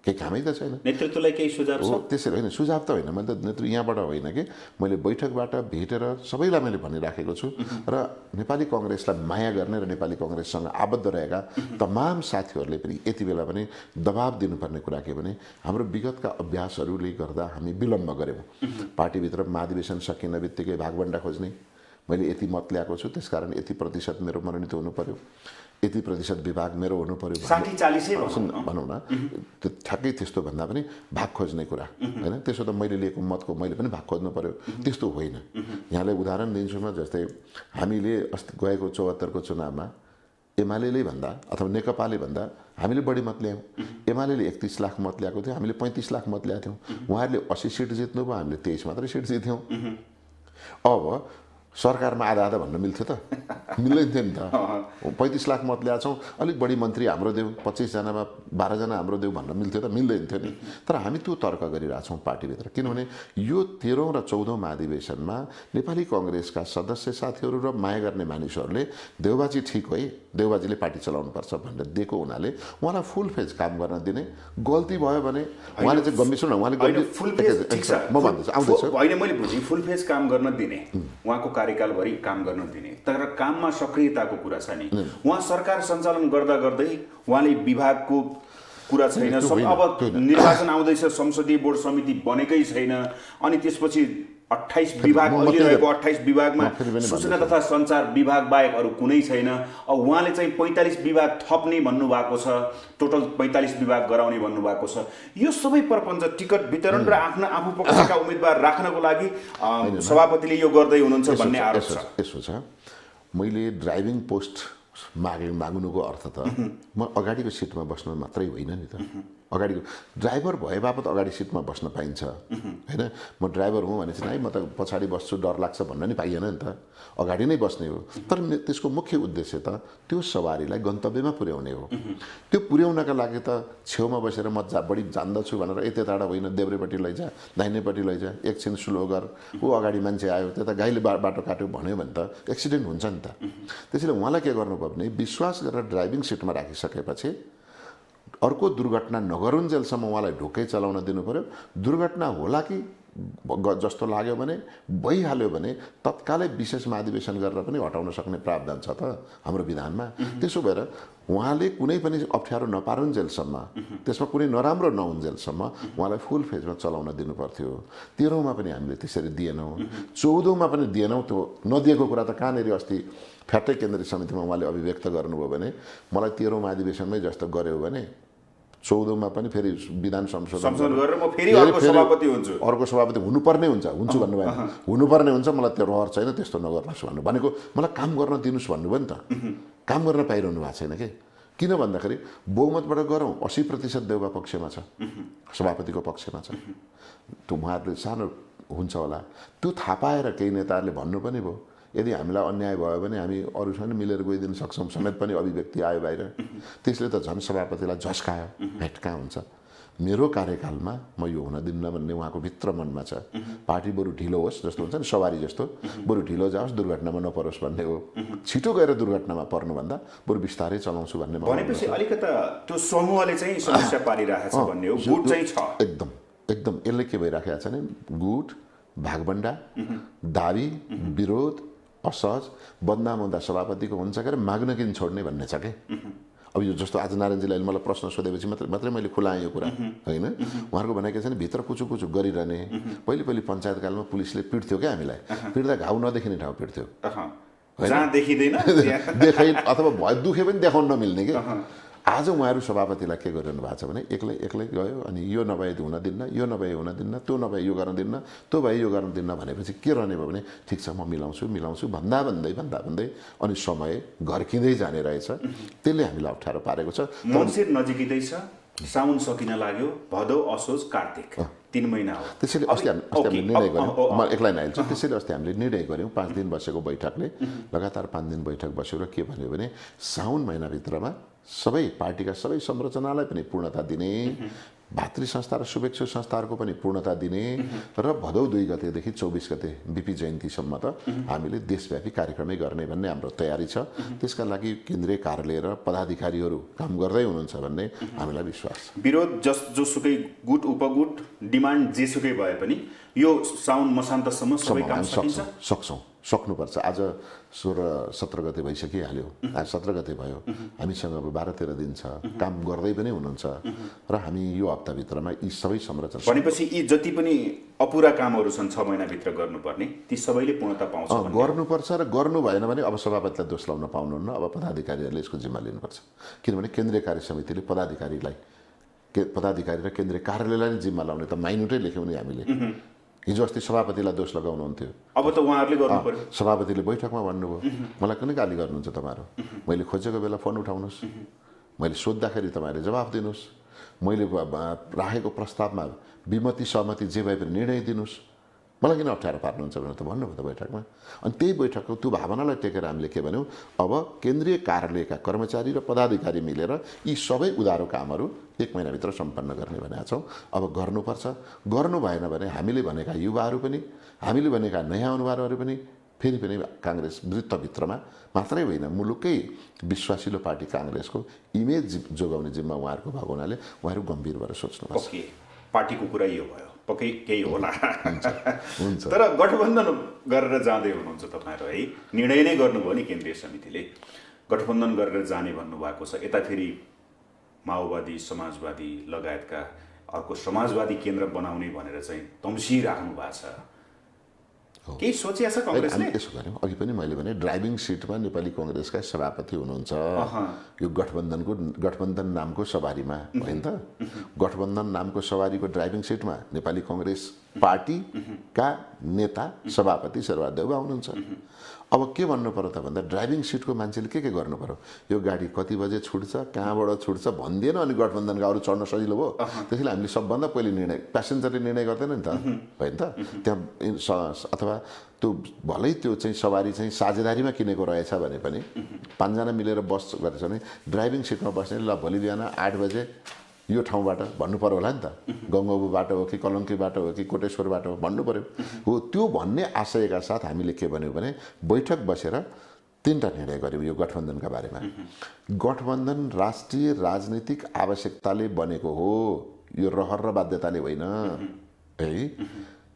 केही कामै त छैन। नेतृत्वलाई केही सुझाव छ? त्यसरी होइन, सुझाव त होइन, मैले त नेतृत्व यहाँबाट होइन कि मैले बैठकबाट भेटेर सबैलाई मैले भनिराखेको छु। र नेपाली कङ्ग्रेसलाई माया गर्ने र नेपाली कङ्ग्रेससँग आबद्ध रहेका तमाम साथीहरूले पनि यति बेला पनि दबाब दिनुपर्ने कुरा के भने हाम्रो विगतका अभ्यासहरूले गर्दा हामी विलम्ब गऱ्यौँ। पार्टीभित्र महाधिवेशन सकिन बित्तिकै भागभण्डा खोज्ने, मैले यति मत ल्याएको छु त्यसकारण यति प्रतिशत मेरो मनोनित हुनु पर्यो, यति प्रतिशत विभाग मेरो हुनु पर्यो, 60-40 भनौँ न। ठ्याक्कै त्यस्तो भन्दा पनि भाग खोज्ने कुरा होइन। त्यसो त मैले लिएको मतको मैले पनि भाग खोज्नु पर्यो, त्यस्तो होइन। यहाँलाई उदाहरण दिन्छु म। जस्तै हामीले अस्ति गएको 74 को चुनावमा एमाले भन्दा अथवा नेकपाले भन्दा हामीले बढी मत ल्यायौँ। एमाले 31 लाख मत ल्याएको थियो, हामीले 35 लाख मत ल्याएको थियौँ। उहाँहरूले 80 सिट जित्नुभयो, हामीले 23 मात्रै सिट जित्यौँ। अब सरकारमा आधा भन्न मिल्थ्यो त? मिल्दैन थियो नि त। 35 लाख मत ल्याएछौँ, अलिक बढी मन्त्री हाम्रो देऊ, 25 जनामा 12 जना हाम्रो देऊ भन्न मिल्थ्यो त? मिल्दैन थियो नि। तर हामी त्यो तर्क गरिरहेछौँ पार्टीभित्र, किनभने यो 13औं र 14औं महाधिवेशनमा नेपाली कङ्ग्रेसका सदस्य साथीहरू र माया गर्ने मानिसहरूले देउबाजी ठिक हो है, देउबाजीले पार्टी चलाउनुपर्छ भनेर दिएको हुनाले उहाँलाई फुल फेज काम गर्न दिने। गल्ती भयो भने उहाँले चाहिँ गम्भीर, सुन उहाँले गम्भीर, म भन्दैछु आउँदैछु होइन, मैले बुझेँ फुल फेज काम गर्न दिने, उहाँको कार्यकालभरि काम गर्न दिने। तर काममा सक्रियताको कुरा छ नि। उहाँ सरकार सञ्चालन गर्दा गर्दै उहाँले विभागको कुरा छैन। अब निर्वाचन आउँदैछ, संसदीय बोर्ड समिति बनेकै छैन। अनि त्यसपछि 28 विभाग रहेको 28 विभागमा सूचना तथा सञ्चार विभाग बाहेक अरू कुनै छैन। अब उहाँले चाहिँ 45 विभाग थप्ने भन्नुभएको छ, टोटल 45 विभाग गराउने भन्नुभएको छ। यो सबै प्रपञ्च टिकट वितरण र आफ्नो आफू पक्षका उम्मेदवार राख्नको लागि सभापतिले यो गर्दै हुनुहुन्छ भन्ने आरोप छ। यसो छ, मैले ड्राइभिङ पोस्ट माग्नुको अर्थ त म अगाडिको सिटमा बस्न मात्रै होइन नि त। अगाडिको ड्राइभर भए बापत अगाडि सिटमा बस्न पाइन्छ होइन। म ड्राइभर हुँ भने चाहिँ म त पछाडि बस्छु डर लाग्छ भन्न नि पाइएन नि त, अगाडि नै बस्ने हो। तर त्यसको मुख्य उद्देश्य त त्यो सवारीलाई गन्तव्यमा पुर्याउने हो। त्यो पुर्याउनका लागि त छेउमा बसेर म बढी जान्दछु भनेर यता टाढा होइन, देब्रेपट्टि लैजा, दाहिनेपट्टि लैजा, एकछिन स्लो गर, ऊ अगाडि मान्छे आयो त्यता गाईले बाटो काट्यो भन्यो भने त एक्सिडेन्ट हुन्छ नि त। त्यसैले उहाँलाई के गर्नुपर्यो भने विश्वास गरेर ड्राइभिङ सिटमा राखिसकेपछि अर्को दुर्घटना नगरुन्जेलसम्म उहाँलाई ढोकै चलाउन दिनु पर्यो। दुर्घटना होला कि जस्तो लाग्यो भने भइहाल्यो भने तत्कालै विशेष महाधिवेशन गरेर पनि हटाउन सक्ने प्रावधान छ त हाम्रो विधानमा। त्यसो भएर उहाँले कुनै पनि अप्ठ्यारो नपारुन्जेलसम्म, त्यसमा कुनै नराम्रो नहुन्जेलसम्म उहाँलाई फुल फेजमा चलाउन दिनुपर्थ्यो। 13औं मा पनि हामीले त्यसरी दिएनौँ, 14औं मा पनि दिएनौँ। त्यो नदिएको कुरा त कहाँनिर अस्ति फ्याट्टै केन्द्रीय समितिमा उहाँले अभिव्यक्त गर्नुभयो भने मलाई 13औं महाधिवेशनमै जस्तो गर्यो भने 14औं मा पनि फेरि विधान संशोधन गरेर म फेरि अर्को सभापति हुन्छु, अर्को सभापति हुनुपर्ने भन्नुभयो। हुनुपर्ने हुन्छ, मलाई त्यो रहर छैन, त्यस्तो नगर्नुहोस् भन्नु भनेको। मलाई काम गर्न दिनुहोस् भन्नुभयो नि त। काम गर्न पाइरहनु भएको छैन के। किन भन्दाखेरि बहुमतबाट गरौँ 80% देउबा पक्षमा छ, सभापतिको पक्षमा छ। त्यो उहाँहरूले सानो हुन्छ होला, त्यो थाहा पाएर केही नेताहरूले भन्नु पनि भयो यदि हामीलाई अन्याय भयो भने हामी अरूसँग मिलेर गइदिन सक्छौँ समेत पनि अभिव्यक्ति आयो बाहिर। त्यसले त झन् सभापतिलाई झस्कायो, भेट कहाँ हुन्छ। मेरो कार्यकालमा म यो हुन दिन्न भन्ने उहाँको भित्र मनमा छ। पार्टी बरु ढिलो होस्, जस्तो हुन्छ नि सवारी जस्तो, बरु ढिलो जाओस्, दुर्घटनामा नपरोस् भन्ने हो। छिटो गएर दुर्घटनामा पर्नुभन्दा बरु बिस्तारै चलाउँछु भन्ने भनेपछि अलिकता त्यो समूहले चाहिँ समस्या पारिरहेको छ भन्ने हो। गुट चाहिँ छ एकदम एकदम। यसले के भइराखेको छ भने गुट, भागबण्डा, दाबी, विरोध, असहज, बदनाम हुँदा सभापतिको हुन्छ के माग्न किन छोड्ने भन्ने छ के। अब यो जस्तो आज नारायणजीले मलाई प्रश्न सोधेपछि मात्रै मैले खुलाएँ यो कुरा होइन। उहाँहरूको भनेको छ नि भित्र कुचु कुचु गरिरहने। पहिले पञ्चायतकालमा पुलिसले पिट्थ्यो क्या हामीलाई, पिट्दा घाउ नदेखिने ठाउँ पिट्थ्यो, जहाँ देखिँदैन देखाइ अथवा भए दुखे पनि देखाउन नमिल्ने के। आज उहाँहरू सभापतिलाई के गरिरहनु भएको छ भने एक्लै गयो अनि यो नभए हुन दिन्न, यो नभए हुन दिन्न, त्यो नभए यो गर्न दिन्न, त्यो भए यो गर्न दिन्न भनेपछि के रहने भयो भने ठिक छ म मिलाउँछु भन्दा भन्दै अनि समय घर्किँदै जाने रहेछ। त्यसले हामीलाई अप्ठ्यारो पारेको छ। मङ्सिर नजिकै छ, साउन सकिन लाग्यो, भदौ, असोज, कार्तिक 3 महिना हो। त्यसैले अस्ति हामीले निर्णय गऱ्यौँ, म एक्लै नहाल्छु। त्यसैले अस्ति हामीले निर्णय गऱ्यौँ 5 दिन बसेको बैठकले, लगातार 5 दिन बैठक बस्यो र के भन्यो भने साउन महिनाभित्रमा सबै पार्टीका सबै संरचनालाई पनि पूर्णता दिने, भातृ संस्था र शुभेच्छु संस्थाहरूको पनि पूर्णता दिने र भदौ 2 गतेदेखि 24 गते बिपी जयन्तीसम्म त हामीले देशव्यापी कार्यक्रमै गर्ने भन्ने हाम्रो तयारी छ। त्यसका लागि केन्द्रीय कार्यालय र पदाधिकारीहरू काम गर्दै हुनुहुन्छ भन्ने हामीलाई विश्वास छ। विरोध जोसुकै गुट उपगुट डिमान्ड जेसुकै भए पनि यो साउन मसान्तसम्म सबै काम सक्नुपर्छ। आज 16-17 गते भइसकिहाल्यो, आज 17 गते भयो। हामीसँग अब 12-13 दिन छ, काम गर्दै पनि हुनुहुन्छ र हामी यो हप्ताभित्रमा यी सबै संरचना भनेपछि यी जति पनि अपुरा कामहरू छन् 6 महिनाभित्र गर्नुपर्ने ती सबैले पूर्णता पाउँछ गर्नुपर्छ। र गर्नु भएन भने अब सभापतिलाई दोष लाउन पाउनुहुन्न, अब पदाधिकारीहरूले यसको जिम्मा लिनुपर्छ। किनभने केन्द्रीय कार्य समितिले पदाधिकारी र केन्द्रीय कार्यालयलाई नै जिम्मा लाउने त माइनुटै लेख्यौँ नि हामीले। हिजो अस्ति सभापतिलाई दोष लगाउनुहुन्थ्यो, अब त उहाँहरूले गर्नु पर्यो। सभापतिले बैठकमा भन्नुभयो मलाई किन गाली गर्नुहुन्छ तपाईँहरू, मैले खोजेको बेला फोन उठाउनुहोस्, मैले सोद्धाखेरि तपाईँहरूले जवाफ दिनुहोस्, मैले राखेको प्रस्तावमा विमति सहमति जे भए पनि निर्णय दिनुहोस्, मलाई किन अप्ठ्यारो पार्नुहुन्छ भनेर त भन्नुभयो त बैठकमा। अनि त्यही बैठकको त्यो भावनालाई टेकेर हामीले के भन्यौँ, अब केन्द्रीय कार्यालयका कर्मचारी र पदाधिकारी मिलेर यी सबै उधारो कामहरू 1 महिनाभित्र सम्पन्न गर्ने भनेका छौँ। अब गर्नुपर्छ। गर्नु भएन भने हामीले भनेका युवाहरू पनि, हामीले भनेका नयाँ अनुहारहरू पनि फेरि काङ्ग्रेस वृत्तभित्रमा मात्रै होइन मुलुकै विश्वासिलो पार्टी काङ्ग्रेसको इमेज जोगाउने जिम्मा उहाँहरूको भएको हुनाले उहाँहरू गम्भीर भएर सोच्नुपर्छ। पार्टीको कुरा यो भयो, पक्कै केही होला। तर गठबन्धन गरेर जाँदै हुनुहुन्छ तपाईँहरू है, निर्णय नै गर्नुभयो नि केन्द्रीय समितिले गठबन्धन गरेर जाने भन्नुभएको छ। यता फेरि माओवादी समाजवादी लगायतका अर्को समाजवादी केन्द्र बनाउने भनेर चाहिँ तम्सिराख्नु भएको छ। केही सोचिया छ कांग्रेसले? त्यसो गर्यौं। अघि पनि मैले भने ड्राइभिङ सिटमा नेपाली कांग्रेसका सभापति हुनुहुन्छ। यो गठबन्धन नामको सवारीमा होइन त? गठबन्धन नामको सवारीको ड्राइभिङ सिटमा नेपाली कांग्रेस पार्टीका नेता सभापति शेरबहादुर देउवा हुनुहुन्छ। अब के भन्नु पर्यो त भन्दा ड्राइभिङ सिटको मान्छेले के गर्नु पर्यो? यो गाडी कति बजे छुट्छ, कहाँबाट छुट्छ भन्दिएन अनि गठबन्धनका अरु चढ्न सजिलो भयो। त्यसैले हामीले सबभन्दा पहिले निर्णय प्यासेन्जरले निर्णय गर्दैन नि त, होइन त? त्यहाँ अथवा त्यो भलै त्यो चाहिँ सवारी चाहिँ साझेदारीमा किनेको रहेछ भने पनि 5 जना मिलेर बस गरेछ भने ड्राइभिङ सिटमा बस्ने ल भोलि बिहान 8 बजे यो ठाउँबाट भन्नु पर्यो होला नि त। गङ्गोबुबाट हो कि कलङ्कीबाट हो कि कोटेश्वरबाट हो भन्नु पर्यो। हो त्यो भन्ने आशयका साथ हामीले के भन्यौं भने बैठक बसेर 3टा निर्णय गर्यौं यो गठबन्धनका बारेमा। गठबन्धन राष्ट्रिय राजनीतिक आवश्यकताले बनेको हो, यो रहर र बाध्यताले होइन है।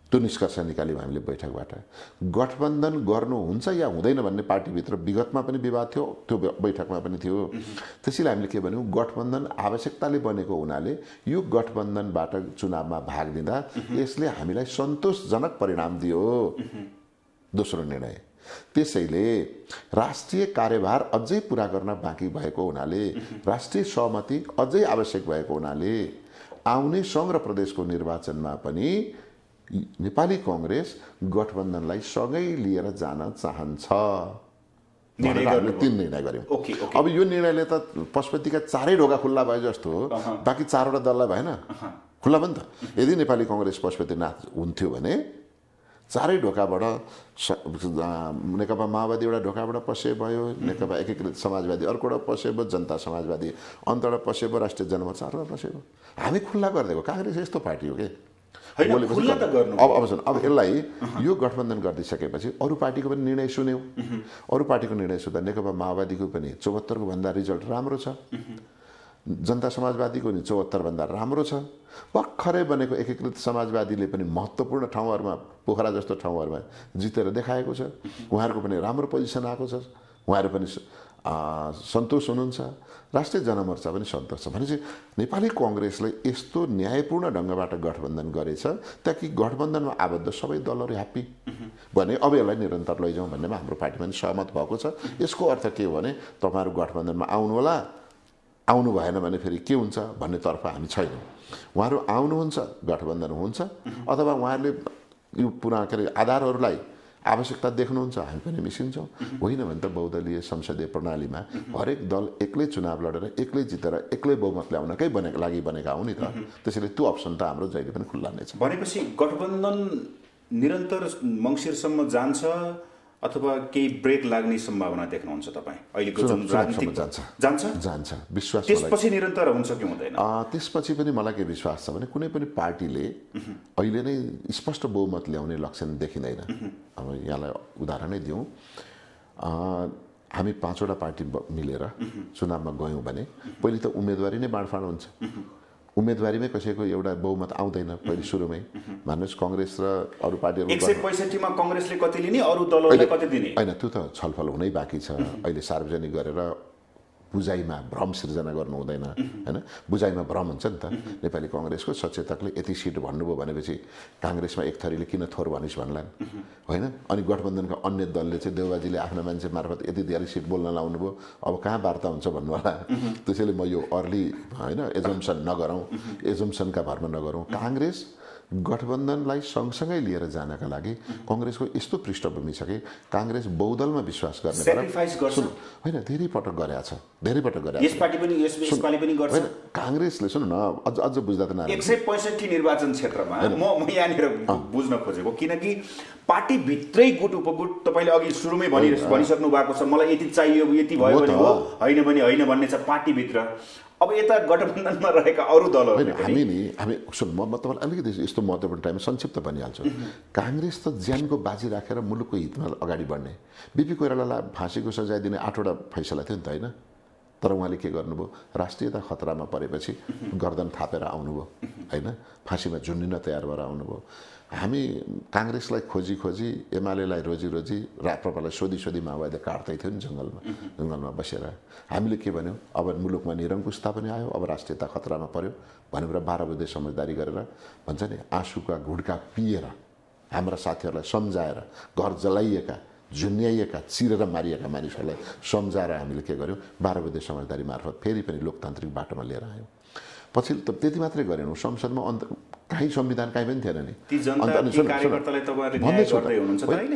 त्यो निष्कर्ष निकाल्यौँ हामीले बैठकबाट। गठबन्धन गर्नुहुन्छ या हुँदैन भन्ने पार्टीभित्र विगतमा पनि विवाद थियो, त्यो बैठकमा पनि थियो। त्यसैले हामीले के भन्यौँ, गठबन्धन आवश्यकताले बनेको हुनाले यो गठबन्धनबाट चुनावमा भाग लिँदा यसले हामीलाई सन्तोषजनक परिणाम दियो। दोस्रो निर्णय, त्यसैले राष्ट्रिय कार्यभार अझै पुरा गर्न बाँकी भएको हुनाले, राष्ट्रिय सहमति अझै आवश्यक भएको हुनाले आउने सङ्घ र प्रदेशको निर्वाचनमा पनि नेपाली कांग्रेस गठबन्धनलाई सँगै लिएर जान चाहन्छ। हामीले 3 निर्णय गर्यौं। अब यो निर्णयले त पशुपतिका चारै ढोका खुल्ला भए जस्तो हो, बाँकी 4वटा दललाई भएन, खुल्ला पनि त। यदि नेपाली कांग्रेस पशुपतिनाथ हुन्थ्यो भने चारै ढोकाबाट नेकपा माओवादी एउटा ढोकाबाट पसे भयो, नेकपा एकीकृत समाजवादी अर्कोबाट पसे भयो, जनता समाजवादी अन्तबाट पसे भयो, राष्ट्रिय जनमोर्चा अर्कोबाट पसे भयो। हामी खुल्ला गरिदिएको। कांग्रेस यस्तो पार्टी हो के? अब यसलाई यो गठबन्धन गरिदिसकेपछि अरू पार्टीको पनि निर्णय सुन्यौँ। अरू पार्टीको निर्णय सुन्दा नेकपा माओवादीको पनि 74 को भन्दा रिजल्ट राम्रो छ, जनता समाजवादीको नि 74 भन्दा राम्रो छ। भर्खरै बनेको एकीकृत समाजवादीले पनि महत्त्वपूर्ण ठाउँहरूमा, पोखरा जस्तो ठाउँहरूमा जितेर देखाएको छ। उहाँहरूको पनि राम्रो पोजिसन आएको छ, उहाँहरू पनि सन्तोष हुनुहुन्छ, राष्ट्रिय जनमोर्चा पनि सन्तोष छ। भनेपछि नेपाली कांग्रेसले यस्तो न्यायपूर्ण ढङ्गबाट गठबन्धन गरेछ ताकि गठबन्धनमा आबद्ध सबै दलहरू ह्याप्पी भने अब यसलाई निरन्तर लैजाउँ भन्नेमा हाम्रो पार्टी पनि सहमत भएको छ। यसको अर्थ के हो भने तपाईहरु गठबन्धनमा आउनु होला, आउनु भएन भने फेरि के हुन्छ भन्ने तर्फ हामी छैनौँ। उहाँहरू आउनुहुन्छ, गठबन्धन हुन्छ, अथवा उहाँहरूले यो पुरा आधारहरूलाई आवश्यकता देख्नुहुन्छ, हामी पनि मिसिन्छौँ। होइन भने त बहुदलीय संसदीय प्रणालीमा हरेक दल एक्लै चुनाव लडेर एक्लै जितेर एक्लै बहुमत ल्याउनकै लागि बनेका हुन् नि त। त्यसैले त्यो अप्सन त हाम्रो जहिले पनि खुल्ला नै छ। भनेपछि गठबन्धन निरन्तर मङ्सिरसम्म जान्छ अथवा केही ब्रेक लाग्ने सम्भावना देख्नुहुन्छ तपाईँ? अहिलेको जुन राजनीतिक जान्छ विश्वास, त्यसपछि निरन्तर हुन्छ कि हुँदैन? त्यसपछि पनि मलाई के विश्वास छ भने कुनै पनि पार्टीले अहिले नै स्पष्ट बहुमत ल्याउने लक्षण देखिँदैन। अब यहाँलाई उदाहरणै दिउँ, हामी 5वटा पार्टी मिलेर चुनावमा गयौँ भने पहिले त उम्मेदवारी नै बाँडफाँड हुन्छ। उम्मेदवारीमै कसैको एउटा बहुमत आउँदैन पहिले सुरुमै। भन्नुहोस् कांग्रेस र अरू पार्टीहरू 165 मा कांग्रेसले कति लिने, अरू दलहरूले कति दिने? हैन, त्यो त छलफल हुनै बाँकी छ। अहिले सार्वजनिक गरेर बुझाइमा भ्रम सिर्जना गर्नु हुँदैन, हैन? बुझाइमा भ्रम हुन्छ नि त। नेपाली कांग्रेसको सचेतकले यति सिट भन्नुभयो भनेपछि कांग्रेसमा एक थरीले किन थोर भनिस् भन्लान्, होइन? अनि गठबन्धनका अन्य दलले चाहिँ देउबाजीले आफ्ना मान्छे मार्फत यति धेरै सिट बोल्न लाउनु भयो, अब कहाँ वार्ता हुन्छ भन्नु होला। त्यसैले म यो अर्ली, होइन, एजम्सन नगरौँ, एजम्सनका भरमा नगरौँ। कांग्रेस गठबन्धनलाई सँगसँगै लिएर जानका लागि कांग्रेसको यस्तो पृष्ठभूमि छ कि कांग्रेस बहुदलमा विश्वास गर्ने होइन, धेरै पटक गरेको छ, धेरै पटक गरेको छ। यसपालि पनि गर्छ। होइन, कांग्रेसले सुन्नु न, अझ बुझ्दा त न 165 निर्वाचन क्षेत्रमा म यहाँनिर बुझ्न खोजेको, किनकि पार्टी भित्रै गुट उपगुट तपाईले अघि सुरुमै भनिसक्नु भएको छ, मलाई यति चाहियो, यति भयो भने हो, होइन भने होइन भन्ने छ पार्टी भित्र। अब यता गठबन्धनमा रहेका अरू दलहरू हामी सुन, म तपाईँलाई अलिकति यस्तो महत्त्वपूर्ण टाइममा संक्षिप्त भनिहाल्छु। कांग्रेस त ज्यानको बाजी राखेर मुलुकको हितमा अगाडि बढ्ने, बीपी कोइरालालाई फाँसीको सजाय दिने 8वटा फैसला थियो नि त, होइन? तर उहाँले के गर्नुभयो, राष्ट्रियता खतरामा परेपछि गर्दन थापेर आउनुभयो, होइन? फाँसीमा झुन्डिन तयार भएर आउनुभयो। हामी कांग्रेसलाई खोजी खोजी, एमालेलाई रोजी रोजी, राप्रपालाई सोधी माओवादी काट्दै थियो नि जङ्गलमा बसेर। हामीले के भन्यौँ, अब मुलुकमा निरङ्कुशता पनि आयो, अब राष्ट्रियता खतरामा पर्यो भनेर 12 बुँदे समझदारी गरेर, भन्छ नि, आँसुका घुड्का पिएर हाम्रा साथीहरूलाई सम्झाएर, घर जलाइएका, झुन्याइएका, चिरेर मारिएका मानिसहरूलाई सम्झाएर हामीले के गर्यौँ, 12 बुँदे समझदारी मार्फत फेरि पनि लोकतान्त्रिक बाटोमा लिएर आयौँ। पछि त त्यति मात्रै गरेनौँ, संसदमा कहीँ संविधान कहीँ पनि थिएन नि।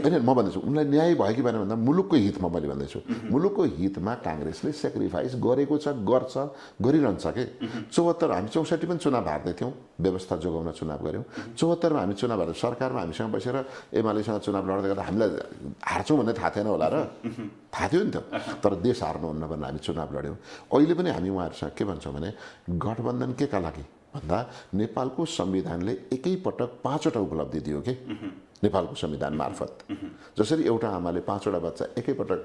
होइन, म भन्दैछु उनलाई न्याय भयो कि भएन भन्दा मुलुकको हितमा मैले भन्दैछु। मुलुकको हितमा कांग्रेसले सेक्रिफाइस गरेको छ, गर्छ, गरिरहन्छ के। 74 हामी 64 पनि चुनाव हार्दै थियौँ, व्यवस्था जोगाउन चुनाव गऱ्यौँ। 74 मा हामी चुनाव हार्दै सरकारमा हामीसँग बसेर एमालेसँग चुनाव लड्दै गर्दा हामीलाई हार्छौँ भन्ने थाहा थिएन होला र? थाहा थियो नि त। तर देश हार्नुहुन्न भनेर हामी चुनाव लड्यौँ। अहिले पनि हामी उहाँहरूसँग के भन्छौँ भने गठबन्धन केका लागि भन्दा नेपालको संविधानले एकैपटक 5वटा उपलब्धि दियो कि नेपालको संविधान मार्फत। जसरी एउटा आमाले 5वटा बच्चा एकैपटक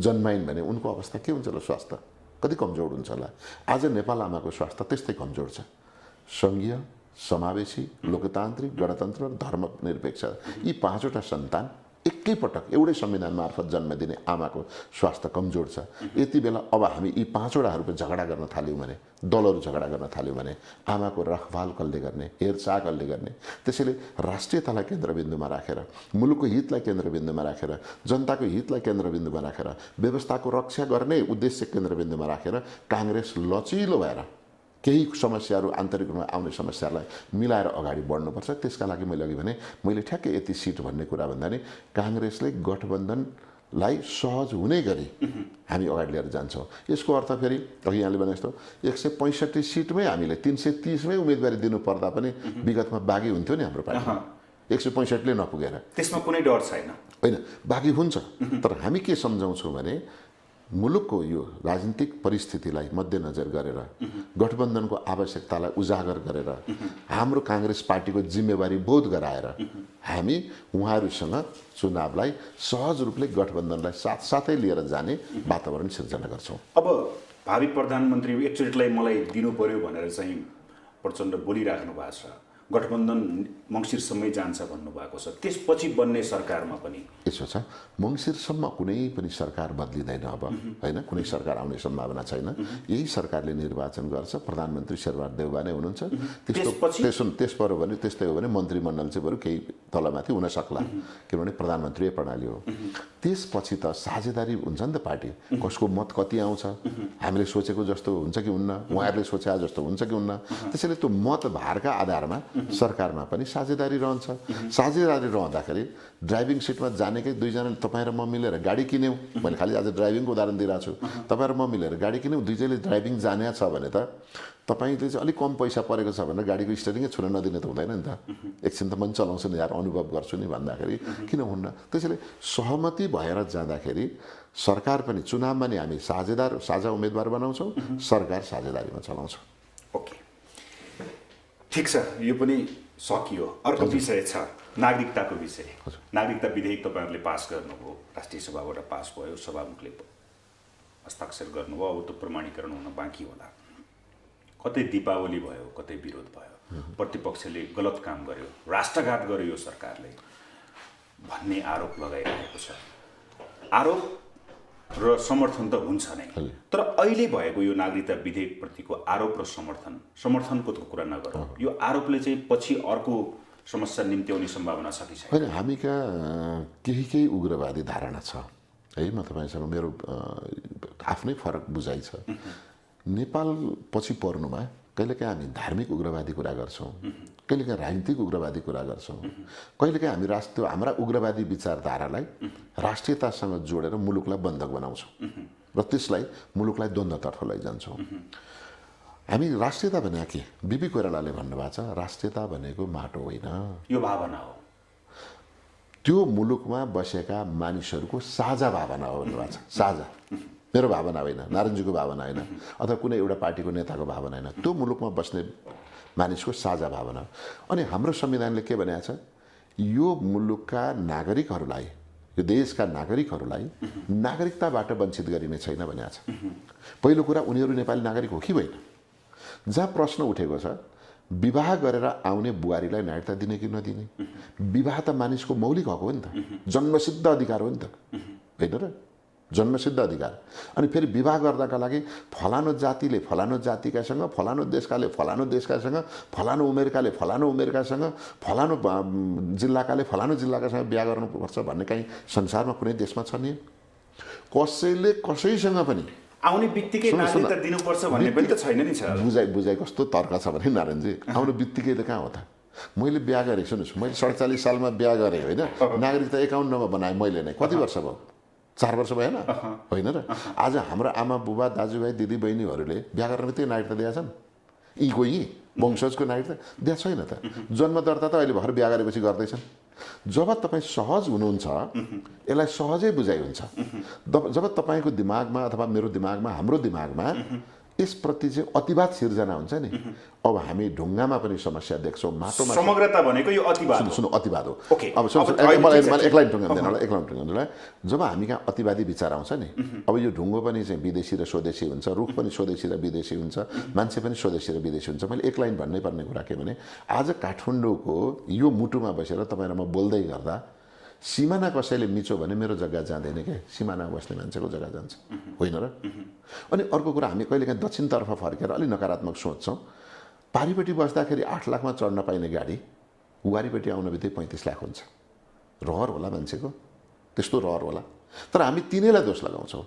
जन्माइन् भने उनको अवस्था के हुन्छ होला, स्वास्थ्य कति कमजोर हुन्छ होला। आज नेपाल आमाको स्वास्थ्य त्यस्तै कमजोर छ। सङ्घीय समावेशी, लोकतान्त्रिक, गणतन्त्र र धर्मनिरपेक्ष यी 5वटा सन्तान एकैपटक एउटै संविधान मार्फत जन्म दिने आमाको स्वास्थ्य कमजोर छ। यति बेला अब हामी यी 5वटाहरूको झगडा गर्न थाल्यौँ भने, दलहरू झगडा गर्न थाल्यौँ भने आमाको रखभाल कसले गर्ने, हेरचाह कसले गर्ने? त्यसैले राष्ट्रियतालाई केन्द्रबिन्दुमा राखेर, मुलुकको हितलाई केन्द्रबिन्दुमा राखेर, जनताको हितलाई केन्द्रबिन्दुमा राखेर, व्यवस्थाको रक्षा गर्ने उद्देश्य केन्द्रबिन्दुमा राखेर काङ्ग्रेस लचिलो भएर केही समस्याहरू आन्तरिक रूपमा आउने समस्याहरूलाई मिलाएर अगाडि बढ्नुपर्छ। त्यसका लागि मैले अघि भने मैले ठ्याक्कै यति सिट भन्ने कुरा भन्दा नि काङ्ग्रेसले गठबन्धनलाई सहज हुने गरी हामी अगाडि लिएर जान्छौँ। यसको अर्थ फेरि अघि यहाँले भने जस्तो 165 सिटमै हामीले 330मै उम्मेदवारी दिनुपर्दा पनि विगतमा बागी हुन्थ्यो नि हाम्रो पार्टी। 165ले नपुगेर त्यसमा कुनै डर छैन, होइन, बागी हुन्छ। तर हामी के सम्झाउँछौँ भने मुलुकको यो राजनीतिक परिस्थितिलाई मध्यनजर गरेर, गठबन्धनको आवश्यकतालाई उजागर गरेर, हाम्रो काङ्ग्रेस पार्टीको जिम्मेवारी बोध गराएर हामी उहाँहरूसँग चुनावलाई सहज रूपले गठबन्धनलाई साथसाथै लिएर जाने वातावरण सिर्जना गर्छौँ। अब भावी प्रधानमन्त्री एकचोटिलाई मलाई दिनु पर्यो भनेर चाहिँ प्रचण्ड बोलिराख्नु भएको छ। गठबन्धन मङ्सिरसम्मै जान्छ भन्नुभएको छ। त्यसपछि बन्ने सरकारमा पनि यसो छ, मङ्सिरसम्म कुनै पनि सरकार बदलिँदैन अब, होइन, कुनै सरकार आउने सम्भावना छैन। यही सरकारले निर्वाचन गर्छ। प्रधानमन्त्री शेरबहादुर देउवा नै हुनुहुन्छ। त्यसबाट भने त्यस्तै हो भने मन्त्रीमण्डल चाहिँ बरु केही तलमाथि हुन सक्ला, किनभने प्रधानमन्त्री प्रणाली हो। त्यसपछि त साझेदारी हुन्छ नि त, पार्टी कसको मत कति आउँछ, हामीले सोचेको जस्तो हुन्छ कि हुन्न, उहाँहरूले सोचे जस्तो हुन्छ कि हुन्न। त्यसैले त्यो मत भारका आधारमा सरकारमा पनि साझेदारी रहन्छ। साझेदारी रहँदाखेरि ड्राइभिङ सिटमा जानेकै दुईजनाले तपाईँ र म मिलेर गाडी किन्यौँ, मैले खालि आज ड्राइभिङको उदाहरण दिइरहेको छु, तपाईँ र म मिलेर गाडी किन्यौँ, दुईजनाले ड्राइभिङ जाने छ भने त तपाईँले चाहिँ अलिक कम पैसा परेको छ भनेर गाडीको स्टियरिङै छुन नदिने त हुँदैन नि त। एकछिन त मैले चलाउँछु नि यार, अनुभव गर्छु नि भन्दाखेरि किन हुन्न? त्यसैले सहमति भएर जाँदाखेरि सरकार पनि चुनावमा नि हामी साझा उम्मेदवार बनाउँछौँ, सरकार साझेदारीमा चलाउँछौँ। ओके, ठिक छ, यो पनि सकियो। अर्को विषय छ नागरिकताको विषय। नागरिकता विधेयक तपाईँहरूले पास गर्नुभयो, राष्ट्रिय सभाबाट पास भयो, सभामुखले हस्ताक्षर गर्नुभयो, अब त्यो प्रमाणीकरण हुन बाँकी होला। कतै दीपावली भयो, कतै विरोध भयो, प्रतिपक्षले गलत काम गर्यो, राष्ट्रघात गर्यो यो सरकारले भन्ने आरोप लगाइरहेको छ। आरोप र समर्थन त हुन्छ नै, तर अहिले भएको यो नागरिकता विधेयकप्रतिको आरोप र समर्थनको त कुरा नगरौँ, यो आरोपले चाहिँ पछि अर्को समस्या निम्त्याउने सम्भावना छ कि छैन? होइन, हामी कहाँ केही उग्रवादी धारणा छ है। म तपाईँसँग मेरो आफ्नै फरक बुझाइ छ। नेपाल पछि पर्नुमा कहिलेकाहीँ हामी धार्मिक उग्रवादी कुरा गर्छौँ, कहिलेकाहीँ राजनीतिक उग्रवादी कुरा गर्छौँ, कहिलेकाहीँ हामी हाम्रा उग्रवादी विचारधारालाई राष्ट्रियतासँग जोडेर मुलुकलाई बन्धक बनाउँछौँ र त्यसलाई मुलुकलाई द्वन्द्वतर्फ लैजान्छौँ। हामी राष्ट्रियता भने के? बिपी कोइरालाले भन्नुभएको छ, राष्ट्रियता भनेको माटो होइन, यो भावना हो, त्यो मुलुकमा बसेका मानिसहरूको साझा भावना हो भन्नुभएको छ। साझा, मेरो भावना होइन, नारायणजीको भावना होइन, अथवा कुनै एउटा पार्टीको नेताको भावना होइन, त्यो मुलुकमा बस्ने मानिसको साझा भावना हो। अनि हाम्रो संविधानले के भनेको छ? यो मुलुकका नागरिकहरूलाई, यो देशका नागरिकहरूलाई नागरिकताबाट वञ्चित गरिने छैन भनेको छ। पहिलो कुरा, उनीहरू नेपाली नागरिक हो कि होइन? जहाँ प्रश्न उठेको छ, विवाह गरेर आउने बुहारीलाई नागरिकता दिने कि नदिने? विवाह त मानिसको मौलिक हक हो नि त, जन्मसिद्ध अधिकार हो नि त, होइन र? जन्मसिद्ध अधिकार। अनि फेरि विवाह गर्नका लागि फलानो जातिले फलानो जातिकासँग, फलानो देशकाले फलानो देशकासँग, फलानो उमेरकाले फलानो उमेरकासँग, फलानो जिल्लाकाले फलानो जिल्लाकासँग बिहा गर्नुपर्छ भन्ने कहीँ संसारमा कुनै देशमा छ नि? कसैले कसैसँग पनि आउने बित्तिकै नागरिकता दिनुपर्छ भन्ने पनि त छैन नि। छ बुझाइ कस्तो तर्क छ भने नारायणजी, आउने बित्तिकै त कहाँ हो त? मैले बिहा गरेँ, सुन्नुहोस्, मैले 47 सालमा बिहा गरेँ होइन, नागरिकता 51मा बनाएँ मैले नै। कति वर्ष भयो? 4 वर्ष भएन, होइन र? आज हाम्रो आमा बुबा दाजुभाइ दिदी बहिनीहरूले बिहा गरेर त्यही नागरिकता दिएका छन्। यीको वंशजको नागरिकता दिएको छैन त। जन्म दर्ता त अहिले भर्खर बिहा गरेपछि गर्दैछन्। जब तपाईँ सहज हुनुहुन्छ, यसलाई सहजै बुझाइ हुन्छ। जब तपाईँको दिमागमा अथवा मेरो दिमागमा, हाम्रो दिमागमा त्यसप्रति चाहिँ अतिवाद सिर्जना हुन्छ नि। अब हामी ढुङ्गामा पनि समस्या देख्छौँ, माटोमा समग्रता भनेको यो अतिवाद सुन्नु अतिवाद हो। ओके, अब मलाई एक लाइन टुङ्गाउँदैन। जब हामी कहाँ अतिवादी विचार आउँछ नि, अब यो ढुङ्गो पनि चाहिँ विदेशी र स्वदेशी हुन्छ, रुख पनि स्वदेशी र विदेशी हुन्छ, मान्छे पनि स्वदेशी र विदेशी हुन्छ। मैले एक लाइन भन्नै पर्ने कुरा के भने, आज काठमाडौँको यो मुटुमा बसेर तपाईँ र म बोल्दै गर्दा सिमाना कसैले मिचो भने मेरो जग्गा जाँदैन के, सिमाना बस्ने मान्छेको जग्गा जान्छ, होइन र? अनि अर्को कुरा, हामी कहिलेकाहीँ दक्षिणतर्फ फर्केर अलिक नकारात्मक सोच्छौँ। पारिपट्टि बस्दाखेरि 8 लाखमा चढ्न पाइने गाडी वारीपट्टि आउन बित्तिकै 35 लाख हुन्छ। रहर होला मान्छेको, त्यस्तो रहर होला। तर हामी तिनैलाई दोष लगाउँछौँ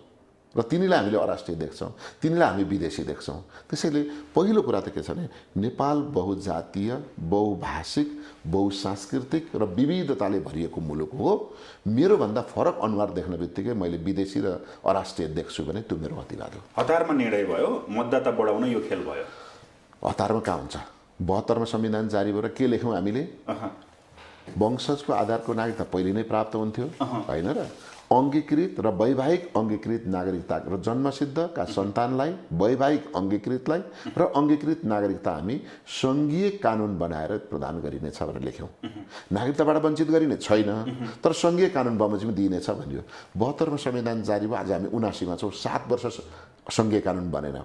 र तिनीलाई हामीले अराष्ट्रिय देख्छौँ, तिनीलाई हामी विदेशी देख्छौँ। त्यसैले पहिलो कुरा त के छ भने, नेपाल बहुजातीय, बहुभाषिक, बहुसांस्कृतिक र विविधताले भरिएको मुलुक हो। मेरोभन्दा फरक अनुहार देख्न बित्तिकै मैले विदेशी र अराष्ट्रिय देख्छु भने त्यो मेरो अतिवाद हो। हतारमा निर्णय भयो, मतदाता बढाउन यो खेल भयो। हतारमा कहाँ हुन्छ? 72 मा संविधान जारी भएर के लेख्यौँ हामीले? वंशजको आधारको नागरिकता पहिले नै प्राप्त हुन्थ्यो, होइन र? अङ्गीकृत र वैवाहिक अङ्गीकृत नागरिकता र जन्मसिद्धका सन्तानलाई, वैवाहिक अङ्गीकृतलाई र अङ्गीकृत नागरिकता हामी सङ्घीय कानुन बनाएर प्रदान गरिनेछ भनेर लेख्यौँ। नागरिकताबाट वञ्चित गरिने छैन, तर सङ्घीय कानुन बमोजिम दिइनेछ भन्यो। 72 मा संविधान जारी भयो, आज हामी 79 मा छौँ। 7 वर्ष सङ्घीय कानुन बनेन।